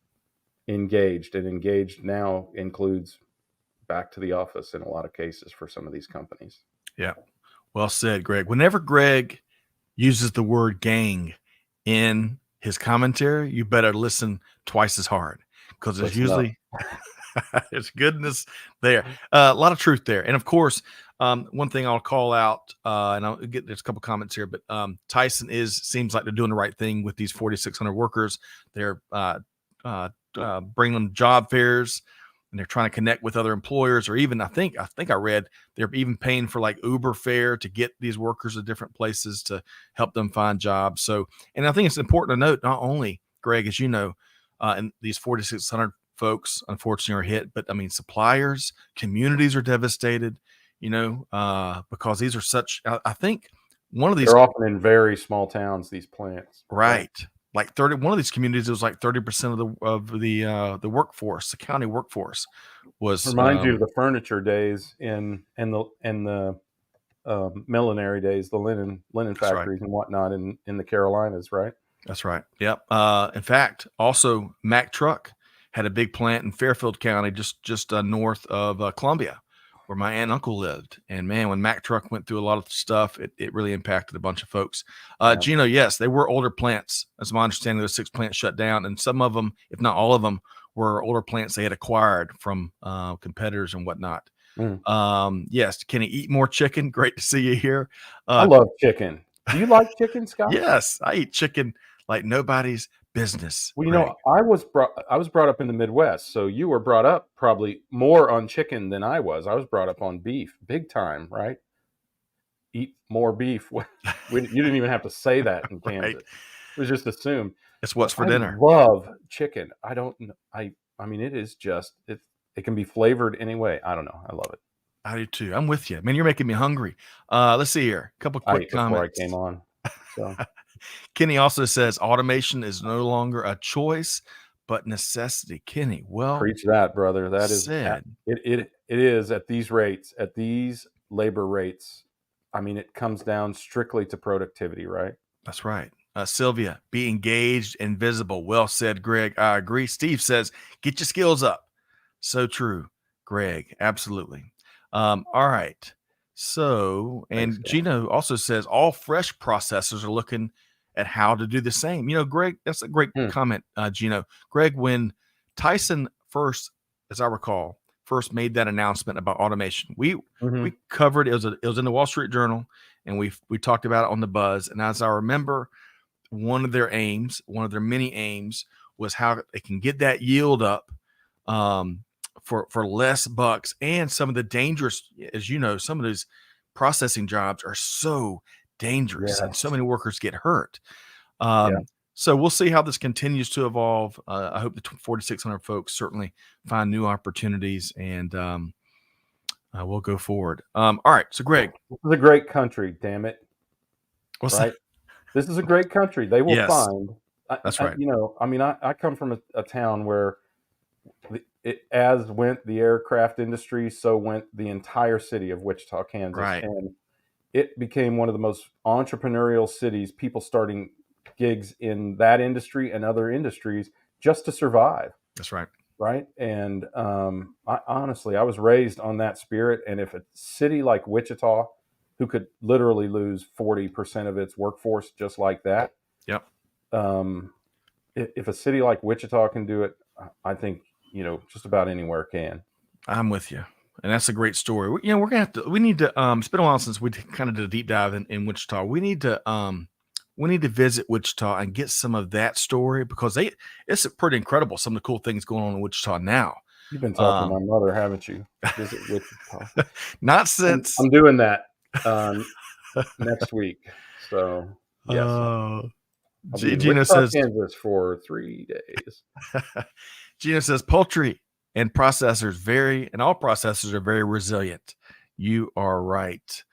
engaged. And engaged now includes back to the office in a lot of cases for some of these companies. Yeah. Well said, Greg. Whenever Greg uses the word gang in his commentary, you better listen twice as hard, because there's Listen up. usually there's goodness there, a lot of truth there. And of course, one thing I'll call out, and I'll get there's a couple comments here, but Tyson seems like they're doing the right thing with these 4,600 workers. They're uh, bringing them job fairs, and they're trying to connect with other employers, or even I think I read they're even paying for like Uber fare to get these workers to different places to help them find jobs. So, and I think it's important to note, not only, Greg, as you know, and these 4,600 folks unfortunately are hit, but I mean, suppliers, communities are devastated, because these are such, I think one of these, They're often in very small towns, these plants, right? right, like 30, one of these communities, it was like 30% of the workforce, the county workforce was, Reminds you of the furniture days in the millinery days, the linen that's right. factories and whatnot in the Carolinas, right? That's right. Yep. In fact, also Mack Truck had a big plant in Fairfield County, just north of Columbia, where my aunt and uncle lived. And man, when Mack Truck went through a lot of stuff, it really impacted a bunch of folks. Yeah. Gino, yes, they were older plants. That's my understanding. Those 6 plants shut down, and some of them, if not all of them, were older plants they had acquired from competitors and whatnot. Mm. Yes, can he eat more chicken? Great to see you here. I Uh, love chicken. Do you like chicken, Scott? yes, I eat chicken like nobody's business, Well, Greg. I was brought up in the Midwest, so you were brought up probably more on chicken than I was. I was brought up on beef, big time, right? Eat more beef. You didn't even have to say that in Right. Kansas. It was just assumed. It's But what's for I dinner. love chicken. I don't. I mean, it is just it. It can be flavored any way. I don't know. I love it. I do too. I'm with you. Man, you're making me hungry. Let's see here. A couple I quick ate before I came comments. on. So Kenny also says automation is no longer a choice, but necessity. Kenny, well preach that, brother. That is said. it is at these rates, at these labor rates. I mean, it comes down strictly to productivity, right? That's right. Sylvia, be engaged and visible. Well said, Greg. I agree. Steve says, get your skills up. So true, Greg. Absolutely. All right. So, Thanks, and Cal. Gino also says all fresh processors are looking at how to do the same. Greg, that's a great Hmm. comment, Gino. Greg, when Tyson first, as I recall, first made that announcement about automation, we Mhm. covered it was in the Wall Street Journal, and we talked about it on the Buzz. And as I remember, one of their aims, one of their many aims, was how they can get that yield up um, for less bucks, and some of the dangerous, as you know, some of those processing jobs are so dangerous, and so Yes. many workers get hurt. Yeah. So we'll see how this continues to evolve. I hope the 4,600 folks certainly find new opportunities, and we'll go forward. All right, so Greg, This is a great country, damn it. what's that? Right? This is a great country. They will Yes, find, that's right. I come from a town where as went the aircraft industry, so went the entire city of Wichita, Kansas. Right. And it became one of the most entrepreneurial cities, people starting gigs in that industry and other industries just to survive. That's right. Right. And I was raised on that spirit. And if a city like Wichita, who could literally lose 40% of its workforce just like that, Yep. If a city like Wichita can do it, I think, just about anywhere can. I'm with you. And that's a great story. We're gonna have to. We need to. It's been a while since we kind of did a deep dive in Wichita. We need to. We need to visit Wichita and get some of that story, because it's pretty incredible. Some of the cool things going on in Wichita now. You've been talking to Um, my mother, haven't you? Visit Wichita. not I'm, since. I'm doing that next week. So, yes, Uh, I'll be in Gina Wichita, says. Kansas for 3 days. Gina says poultry and all processors are very resilient. You are right.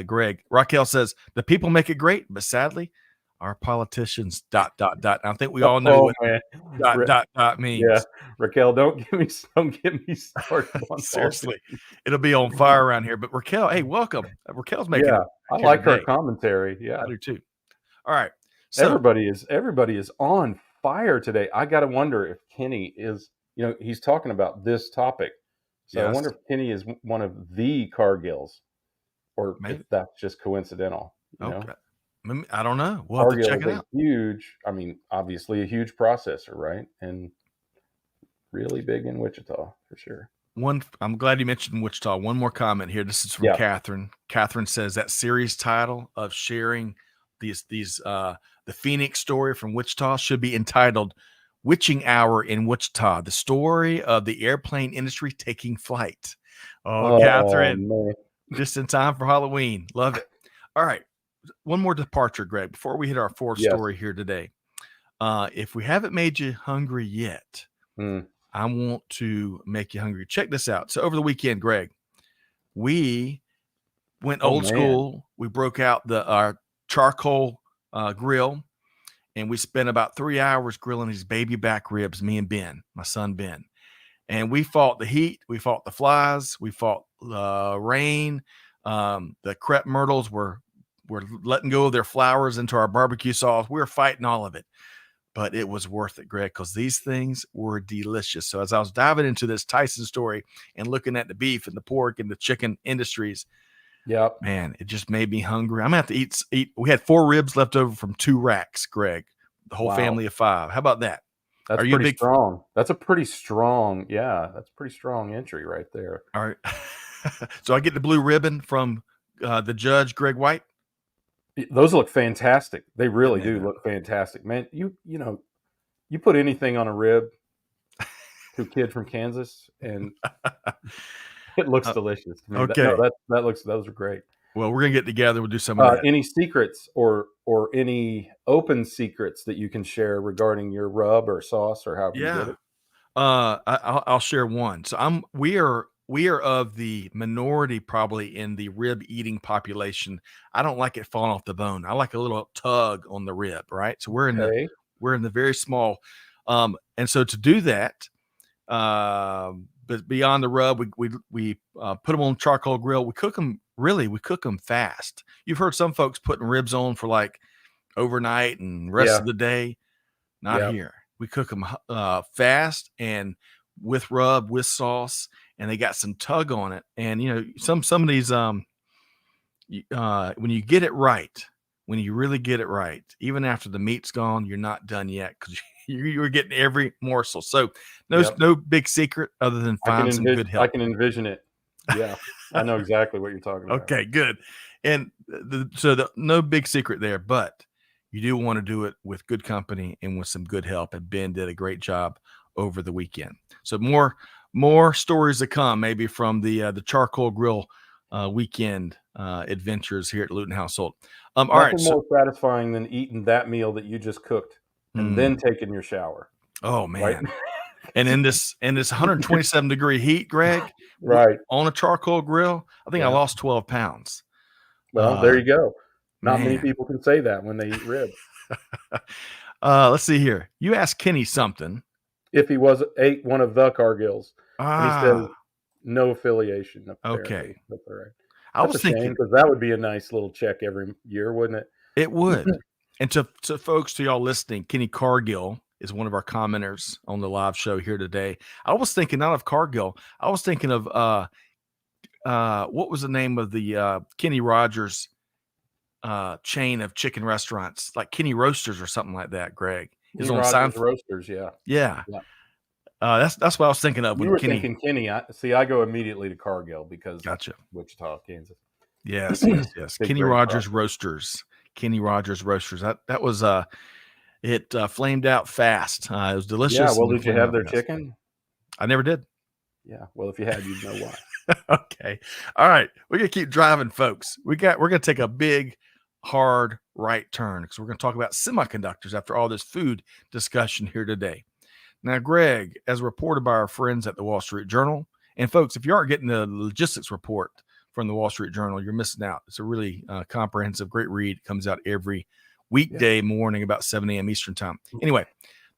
Greg, Raquel says the people make it great, but sadly, our politicians ... And I think we all know Oh what man, yeah, means. Raquel, don't get me started on Seriously, politics. it'll be on fire around here. But Raquel, hey, welcome. Raquel's making Yeah, it I back here like her today. commentary. I Yeah, do too. All right. So everybody is on fire today. I got to wonder if Kenny is. He's talking about this topic, so I yes, wonder if Kenny is one of the Cargills, or if maybe. that's just coincidental. Okay. I don't know. We'll have to Cargill check is it a out. huge, obviously a huge processor, right? And really big in Wichita for sure. I'm glad you mentioned Wichita. One more comment here. This is from Yeah. Catherine. Catherine says that series title of sharing the Phoenix story from Wichita should be entitled Witching Hour in Wichita, the story of the airplane industry taking flight. Oh, Oh Catherine, man. just in time for Halloween. Love it. All right. One more departure, Greg, before we hit our fourth Yes. story here today. If we haven't made you hungry yet, Mm. I want to make you hungry. Check this out. So over the weekend, Greg, we went Oh old man. school. We broke out our charcoal grill, and we spent about 3 hours grilling these baby back ribs, me and Ben, my son Ben. And we fought the heat, we fought the flies, we fought rain. The crepe myrtles were letting go of their flowers into our barbecue sauce. We were fighting all of it, but it was worth it, Greg, because these things were delicious. So as I was diving into this Tyson story and looking at the beef and the pork and the chicken industries, Yep. man, it just made me hungry. I'm gonna have to eat. We had 4 ribs left over from 2 racks, Greg. The whole Wow. family of 5. How about that? That's Are you a pretty big? strong. That's a pretty strong. Yeah, that's pretty strong entry right there. All right. So I get the blue ribbon from the judge, Greg White. Those look fantastic. They really Didn't do they, look fantastic, man. You put anything on a rib to a kid from Kansas, and it looks delicious to me. Okay. Those are great. Well, we're gonna get together. We'll do some of that. Any secrets or any open secrets that you can share regarding your rub or sauce or however you did Yeah. it? I'll share one. So we are of the minority probably in the rib eating population. I don't like it falling off the bone. I like a little tug on the rib, right? So Okay. we're in the very small. And so to do that, but beyond the rub, we put them on charcoal grill. We cook them fast. You've heard some folks putting ribs on for like overnight and rest Yeah. of the day. Not Yeah. here. We cook them fast, and with rub, with sauce, and they got some tug on it. And some of these when you get it right, when you really get it right, even after the meat's gone, you're not done yet because you're getting every morsel. So Yep. no big secret other than find some good I help. can envision it. Yeah, I know exactly what you're talking about. Okay, good. And no big secret there, but you do want to do it with good company and with some good help. And Ben did a great job over the weekend. So more stories to come, maybe from the charcoal grill weekend adventures here at Luton Household. All right. Nothing So, more satisfying than eating that meal that you just cooked and then taking your shower, oh right? man. And in this 127-degree heat, Greg, Right. on a charcoal grill, I think I Yeah. lost 12 pounds. Well, there you go. Not many Man. people can say that when they eat ribs. Let's see here. You asked Kenny something. If he ate one of the Cargills, and he says Ah, no affiliation, apparently. okay. That's all right. I That's was a shame thinking because that would be a nice little check every year, wouldn't it? it would. And to folks, to y'all listening, Kenny Cargill is one of our commenters on the live show here today. I was thinking not of Cargill. I was thinking of what was the name of the Kenny Rogers chain of chicken restaurants, like Kenny Roasters or something like that, Greg. Is Kenny on Rogers Seinfeld. Roasters, yeah. Yeah. Yeah. That's what I was thinking of You when were Kenny. thinking Kenny. I go immediately to Cargill because Gotcha. Wichita, Kansas. Yes, yes, yes. Big Kenny grain Rogers processor. Roasters. Kenny Rogers Roasters. That was it flamed out fast. It was Yeah, delicious well, and it did you flamed have out their fast. chicken? I never did. Yeah, well, if you had, you'd know why. Okay. All right. We're gonna keep driving, folks. We're gonna take a big, hard right turn because we're gonna talk about semiconductors after all this food discussion here today. Now, Greg, as reported by our friends at the Wall Street Journal, and folks, if you aren't getting the logistics report from the Wall Street Journal, you're missing out. It's a really comprehensive, great read. It comes out every weekday morning about 7 a.m. Eastern time. Anyway,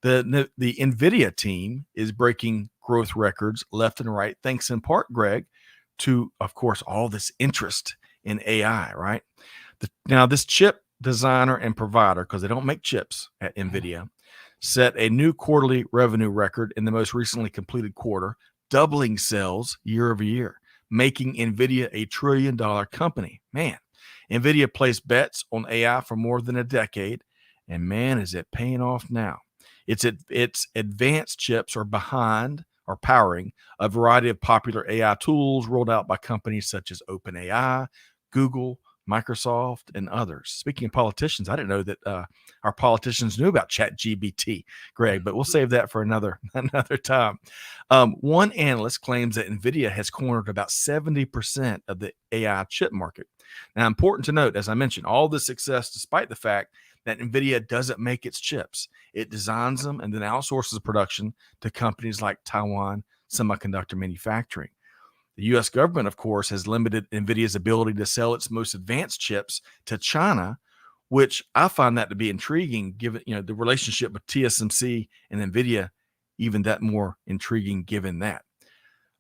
the NVIDIA team is breaking growth records left and right, thanks in part, Greg, to, of course, all this interest in AI, right? Now, this chip designer and provider, because they don't make chips at NVIDIA, set a new quarterly revenue record in the most recently completed quarter, doubling sales year over year, making NVIDIA a $1 trillion company. Man, NVIDIA placed bets on AI for more than a decade, and man, is it paying off now. Its advanced chips are behind or powering a variety of popular AI tools rolled out by companies such as OpenAI, Google, Microsoft, and others. Speaking of politicians, I didn't know that our politicians knew about ChatGPT, Greg, but we'll save that for another time. One analyst claims that NVIDIA has cornered about 70% of the AI chip market. Now, important to note, as I mentioned, all this success despite the fact that NVIDIA doesn't make its chips. It designs them and then outsources production to companies like Taiwan Semiconductor Manufacturing. The U.S. government, of course, has limited NVIDIA's ability to sell its most advanced chips to China, which I find that to be intriguing, given the relationship with TSMC and NVIDIA, even that more intriguing given that.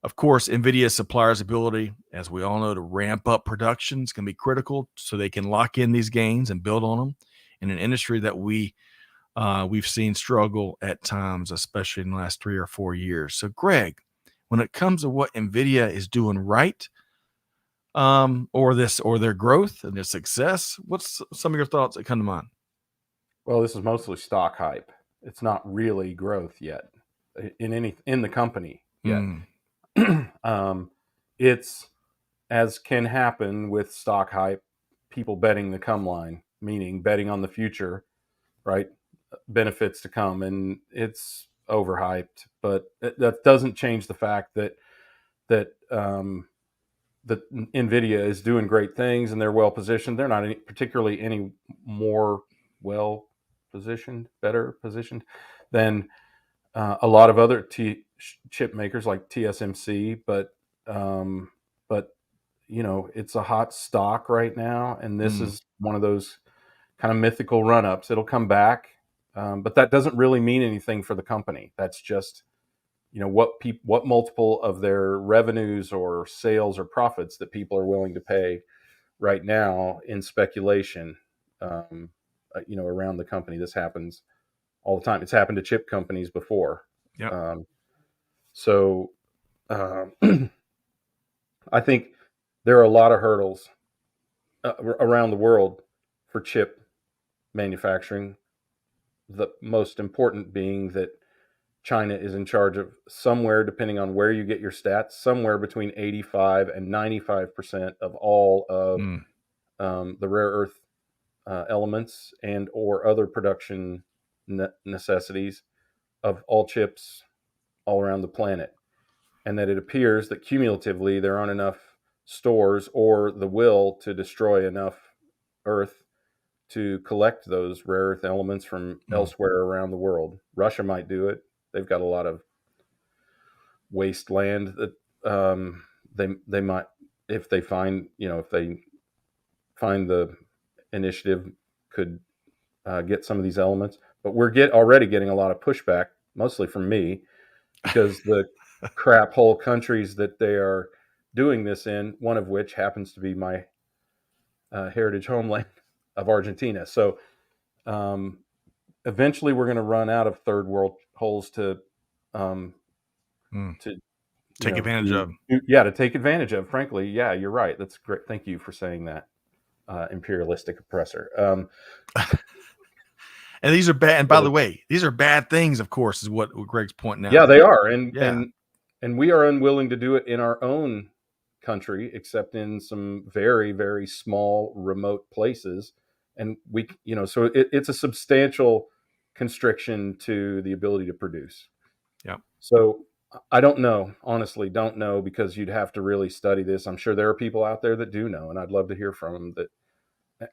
Of course, NVIDIA suppliers' ability, as we all know, to ramp up productions can be critical so they can lock in these gains and build on them in an industry that we've seen struggle at times, especially in the last 3 or 4 years. So, Greg, when it comes to what NVIDIA is doing right, or their growth and their success, what's some of your thoughts that come to mind? Well, this is mostly stock hype. It's not really growth yet in the company yet. Mm, It's, as can happen with stock hype, people betting the come line, meaning betting on the future, right? Benefits to come, and it's overhyped. But that doesn't change the fact that NVIDIA is doing great things and they're well positioned. They're not particularly any more well positioned, better positioned than a lot of other chip makers like TSMC, but it's a hot stock right now, and this mm, is one of those kind of mythical run ups. It'll come back, but that doesn't really mean anything for the company. That's just what multiple of their revenues or sales or profits that people are willing to pay right now in speculation. Around the company, this happens all the time. It's happened to chip companies before. yep. Um, So I think there are a lot of hurdles around the world for chip manufacturing. The most important being that China is in charge of somewhere, depending on where you get your stats, somewhere between 85 and 95% of all of Mm, the rare earth elements and or other production necessities of all chips all around the planet. And that it appears that cumulatively there aren't enough stores or the will to destroy enough earth to collect those rare earth elements from mm, elsewhere around the world. Russia might do it. They've got a lot of wasteland that they might, if they find, if they find the initiative, could get some of these elements. But we're already getting a lot of pushback, mostly from me, because the crap hole countries that they are doing this in, one of which happens to be my heritage homeland of Argentina. So um, eventually, we're going to run out of third world holes um, mm. to Take advantage of. to take advantage of. Frankly, yeah, you're right. That's great. Thank you for saying that, imperialistic oppressor. And these are bad. And by the So, way, these are bad things, of course, is what Greg's pointing yeah, out. they are, and Yeah. we are unwilling to do it in our own country, except in some very very small remote places, and so it's a substantial constriction to the ability to produce. Yeah. So I don't know, honestly, don't know, because you'd have to really study this. I'm sure there are people out there that do know, and I'd love to hear from them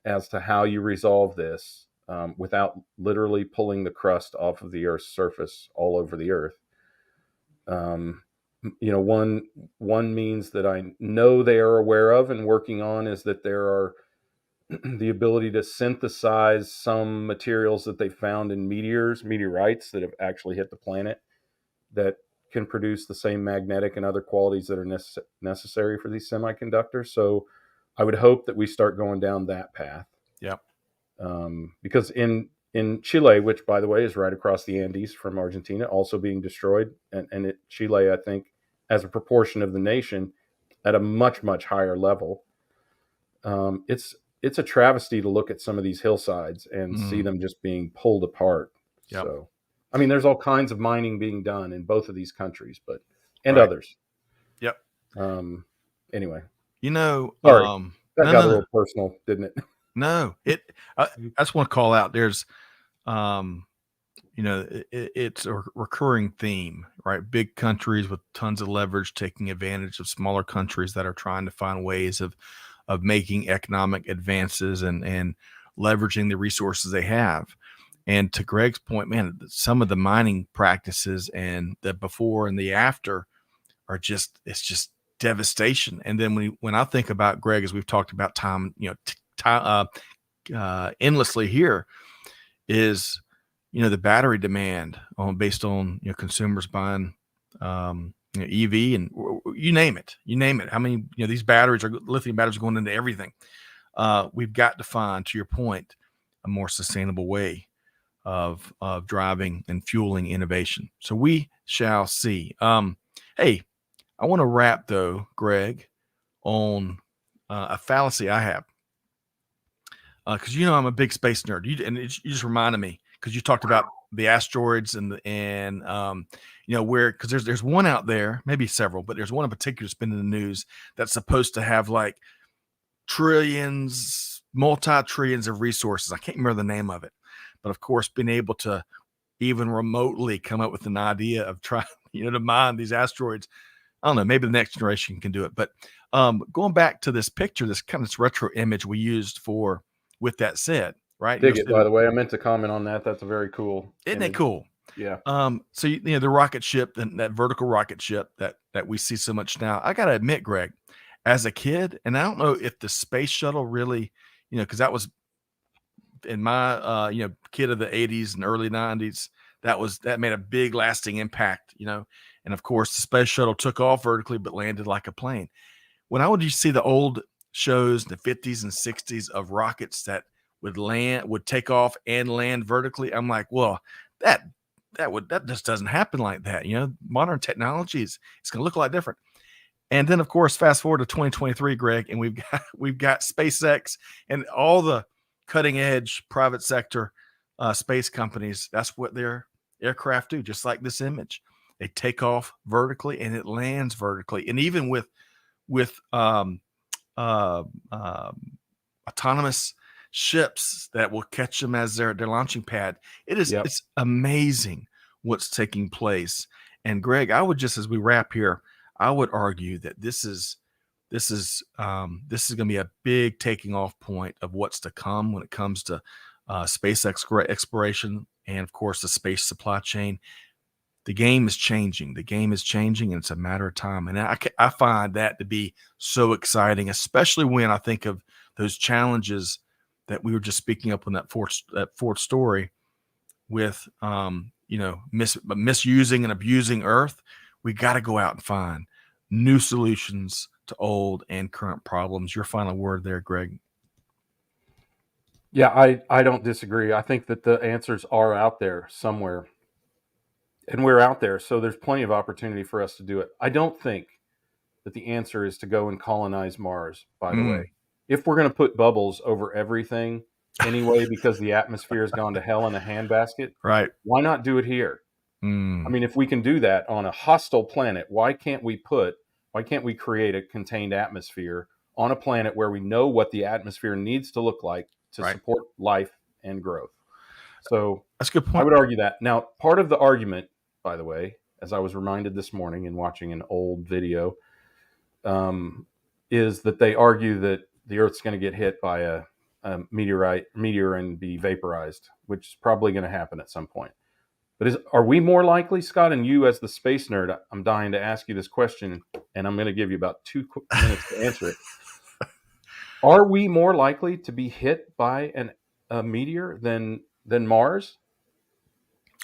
as to how you resolve this without literally pulling the crust off of the Earth's surface all over the Earth. Um, one means that I know they are aware of and working on is that there are the ability to synthesize some materials that they found in meteorites that have actually hit the planet that can produce the same magnetic and other qualities that are necessary for these semiconductors. So I would hope that we start going down that path. Yep. Because in Chile, which by the way is right across the Andes from Argentina, also being destroyed, and Chile, I think, as a proportion of the nation, at a much much higher level. It's a travesty to look at some of these hillsides and see Mm, them just being pulled apart. yep. So, I mean, there's all kinds of mining being done in both of these countries, and Right. others. Yep. Um, anyway, You know, sorry, that no, got no, a no, little personal, didn't it? no. I just want to call out. There's, um, it's a recurring theme, right? Big countries with tons of leverage taking advantage of smaller countries that are trying to find ways of making economic advances and leveraging the resources they have. And to Greg's point, man, some of the mining practices and the before and the after are it's just devastation. And then when I think about Greg, as we've talked about time, endlessly here, is the battery demand based on consumers buying EV and you name it. How many these batteries are lithium batteries are going into everything. We've got to find, to your point, a more sustainable way of driving and fueling innovation. So we shall see. Hey, I want to wrap though, Greg, on a fallacy I have because I'm a big space nerd. You just reminded me because you talked about the asteroids and where because there's one out there, maybe several, but there's one in particular that's been in the news that's supposed to have like trillions, multi-trillions of resources. I can't remember the name of it, but of course, being able to even remotely come up with an idea of trying to mine these asteroids. I don't know, maybe the next generation can do it. But going back to this picture, this retro image we used for with that said, right? Dig it, by the way. I meant to comment on that. That's a very cool Isn't it image. cool? Yeah. So the rocket ship, that vertical rocket ship that we see so much now. I gotta admit, Greg, as a kid, and I don't know if the space shuttle really, because that was in my kid of the 80s and early 90s, that made a big lasting impact, and of course the space shuttle took off vertically but landed like a plane. When I would see the old shows in the 50s and 60s of rockets that would take off and land vertically, I'm like, well, that that just doesn't happen like that. Modern technologies, it's going to look a lot different. And then, of course, fast forward to 2023, Greg, and we've got SpaceX and all the cutting edge private sector space companies. That's what their aircraft do, just like this image. They take off vertically and it lands vertically, and even with uh, autonomous ships that will catch them as their launching pad. It's amazing what's taking place. And Greg, I would just, as we wrap here, I would argue that this is going to be a big taking off point of what's to come when it comes to space exploration and, of course, the space supply chain. The game is changing. And it's a matter of time. And I find that to be so exciting, especially when I think of those challenges that we were just speaking up on that fourth story with, misusing and abusing Earth. We got to go out and find new solutions to old and current problems. Your final word there, Greg. Yeah, I don't disagree. I think that the answers are out there somewhere. And we're out there, so there's plenty of opportunity for us to do it. I don't think that the answer is to go and colonize Mars, by the way. If we're going to put bubbles over everything anyway because the atmosphere has gone to hell in a handbasket, right? Why not do it here? I mean, if we can do that on a hostile planet, why can't we create a contained atmosphere on a planet where we know what the atmosphere needs to look like to support life and growth? So that's a good point. I would argue that. Now, part of the argument, by the way, as I was reminded this morning in watching an old video, is that they argue that the Earth's going to get hit by a meteor and be vaporized, which is probably going to happen at some point. But are we more likely, Scott, and you as the space nerd, I'm dying to ask you this question, and I'm going to give you about 2 minutes to answer it. Are we more likely to be hit by a meteor than Mars?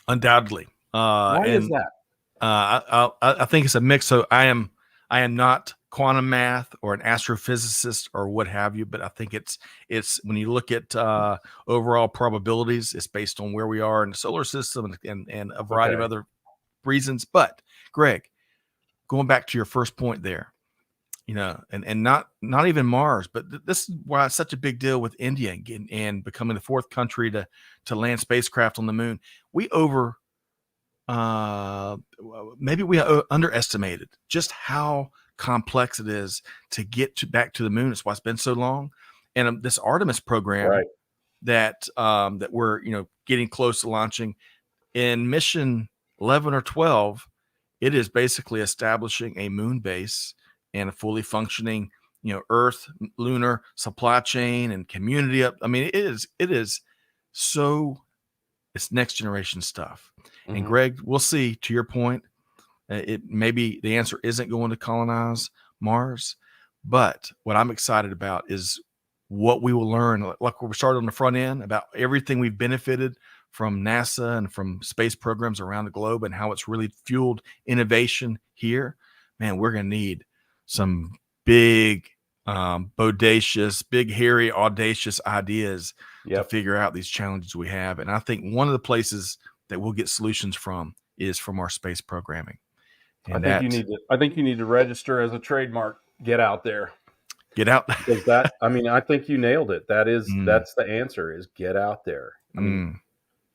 Undoubtedly. Why is that? I think it's a mix. So I am not quantum math or an astrophysicist or what have you, but I think it's when you look at overall probabilities, it's based on where we are in the solar system and a variety of other reasons. But Greg, going back to your first point there, and not even Mars, but this is why it's such a big deal with India and becoming the 4th country to land spacecraft on the moon. Maybe we underestimated just how complex it is to get back to the moon. It's why it's been so long. And this Artemis program that we're getting close to launching in mission 11 or 12, it is basically establishing a moon base and a fully functioning Earth lunar supply chain and community up. I mean, it is so. It's next generation stuff. Mm-hmm. And Greg, we'll see. To your point, maybe the answer isn't going to colonize Mars, but what I'm excited about is what we will learn. Like we started on the front end about everything we've benefited from NASA and from space programs around the globe and how it's really fueled innovation here. Man, we're going to need some big, bodacious, big, hairy, audacious ideas to figure out these challenges we have. And I think one of the places that we'll get solutions from is from our space programming. And I think you need to register as a trademark. Get out there. Get out. Because I think you nailed it. That's the answer is get out there. I mean,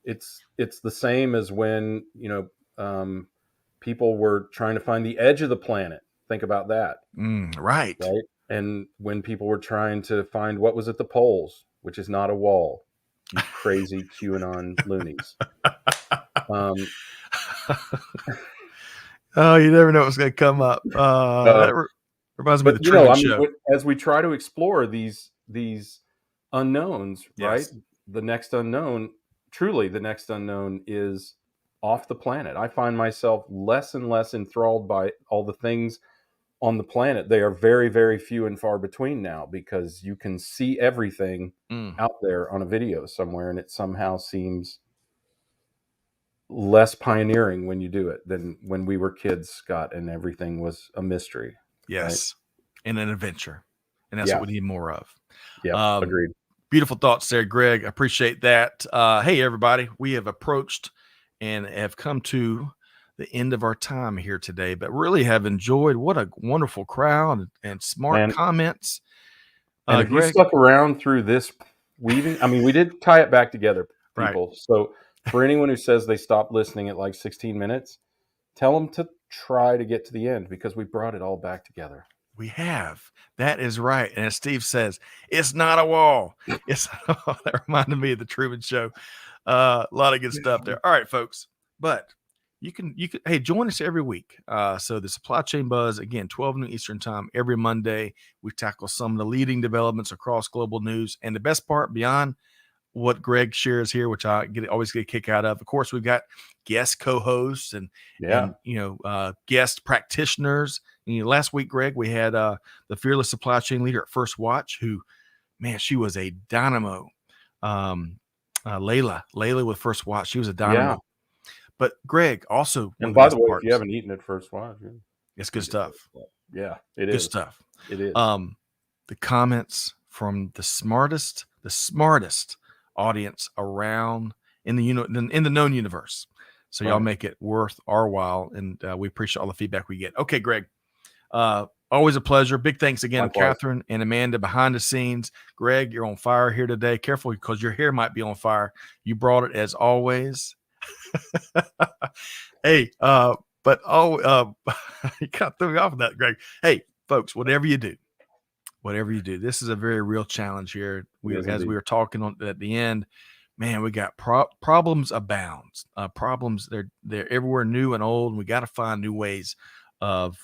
it's the same as when, people were trying to find the edge of the planet. Think about that. Right. And when people were trying to find what was at the poles, which is not a wall, you crazy QAnon loonies. Oh, you never know what's going to come up. That reminds me of the Truman Show. As we try to explore these unknowns, right? The next unknown is off the planet. I find myself less and less enthralled by all the things on the planet. They are very, very few and far between now because you can see everything out there on a video somewhere, and it somehow seems less pioneering when you do it than when we were kids, Scott, and everything was a mystery. Yes. Right? And an adventure. And that's what we need more of. Yeah, agreed. Beautiful thoughts there, Greg. I appreciate that. Hey, everybody. We have approached and have come to the end of our time here today, but really have enjoyed. What a wonderful crowd and smart And comments. and if you Greg, stuck around through this weaving, I mean, we did tie it back together, right. people. So for anyone who says they stopped listening at like 16 minutes, tell them to try to get to the end because we brought it all back together. We have. That is right. And as Steve says, it's not a wall. It's that reminded me of the Truman Show. A lot of good stuff there. All right, folks. But you can hey, join us every week. So the Supply Chain Buzz, again, 12 noon Eastern time every Monday. We tackle some of the leading developments across global news. And the best part, beyond what Greg shares here, which I always get a kick out of. Of course, we've got guest co-hosts and guest practitioners. And, last week, Greg, we had the fearless supply chain leader at First Watch, who, man, she was a dynamo. Layla with First Watch, she was a dynamo. Yeah. But Greg also, and by the way, if you haven't eaten at First Watch, it's good stuff. Yeah, it good is. stuff. It is. The comments from the smartest audience around in the known universe. So y'all make it worth our while, and we appreciate all the feedback we get. Okay, Greg, always a pleasure. Big thanks again to Catherine and Amanda behind the scenes. Greg, you're on fire here today. Careful, because your hair might be on fire. You brought it as always. Hey, but you kind of threw me off of that, Greg. Hey, folks, whatever you do, this is a very real challenge here. We were talking at the end, man, we got problems abound. Problems, they're everywhere, new and old, and we got to find new ways of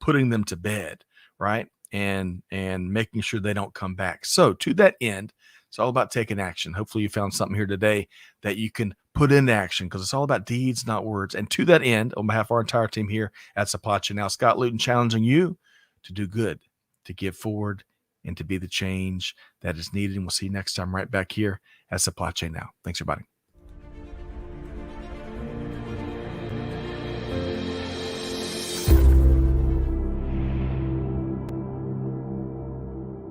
putting them to bed, right? And making sure they don't come back. So to that end, it's all about taking action. Hopefully you found something here today that you can put into action, because it's all about deeds, not words. And to that end, on behalf of our entire team here at Supply Chain Now, Scott Luton challenging you to do good, to give forward, and to be the change that is needed. And we'll see you next time right back here at Supply Chain Now. Thanks, everybody.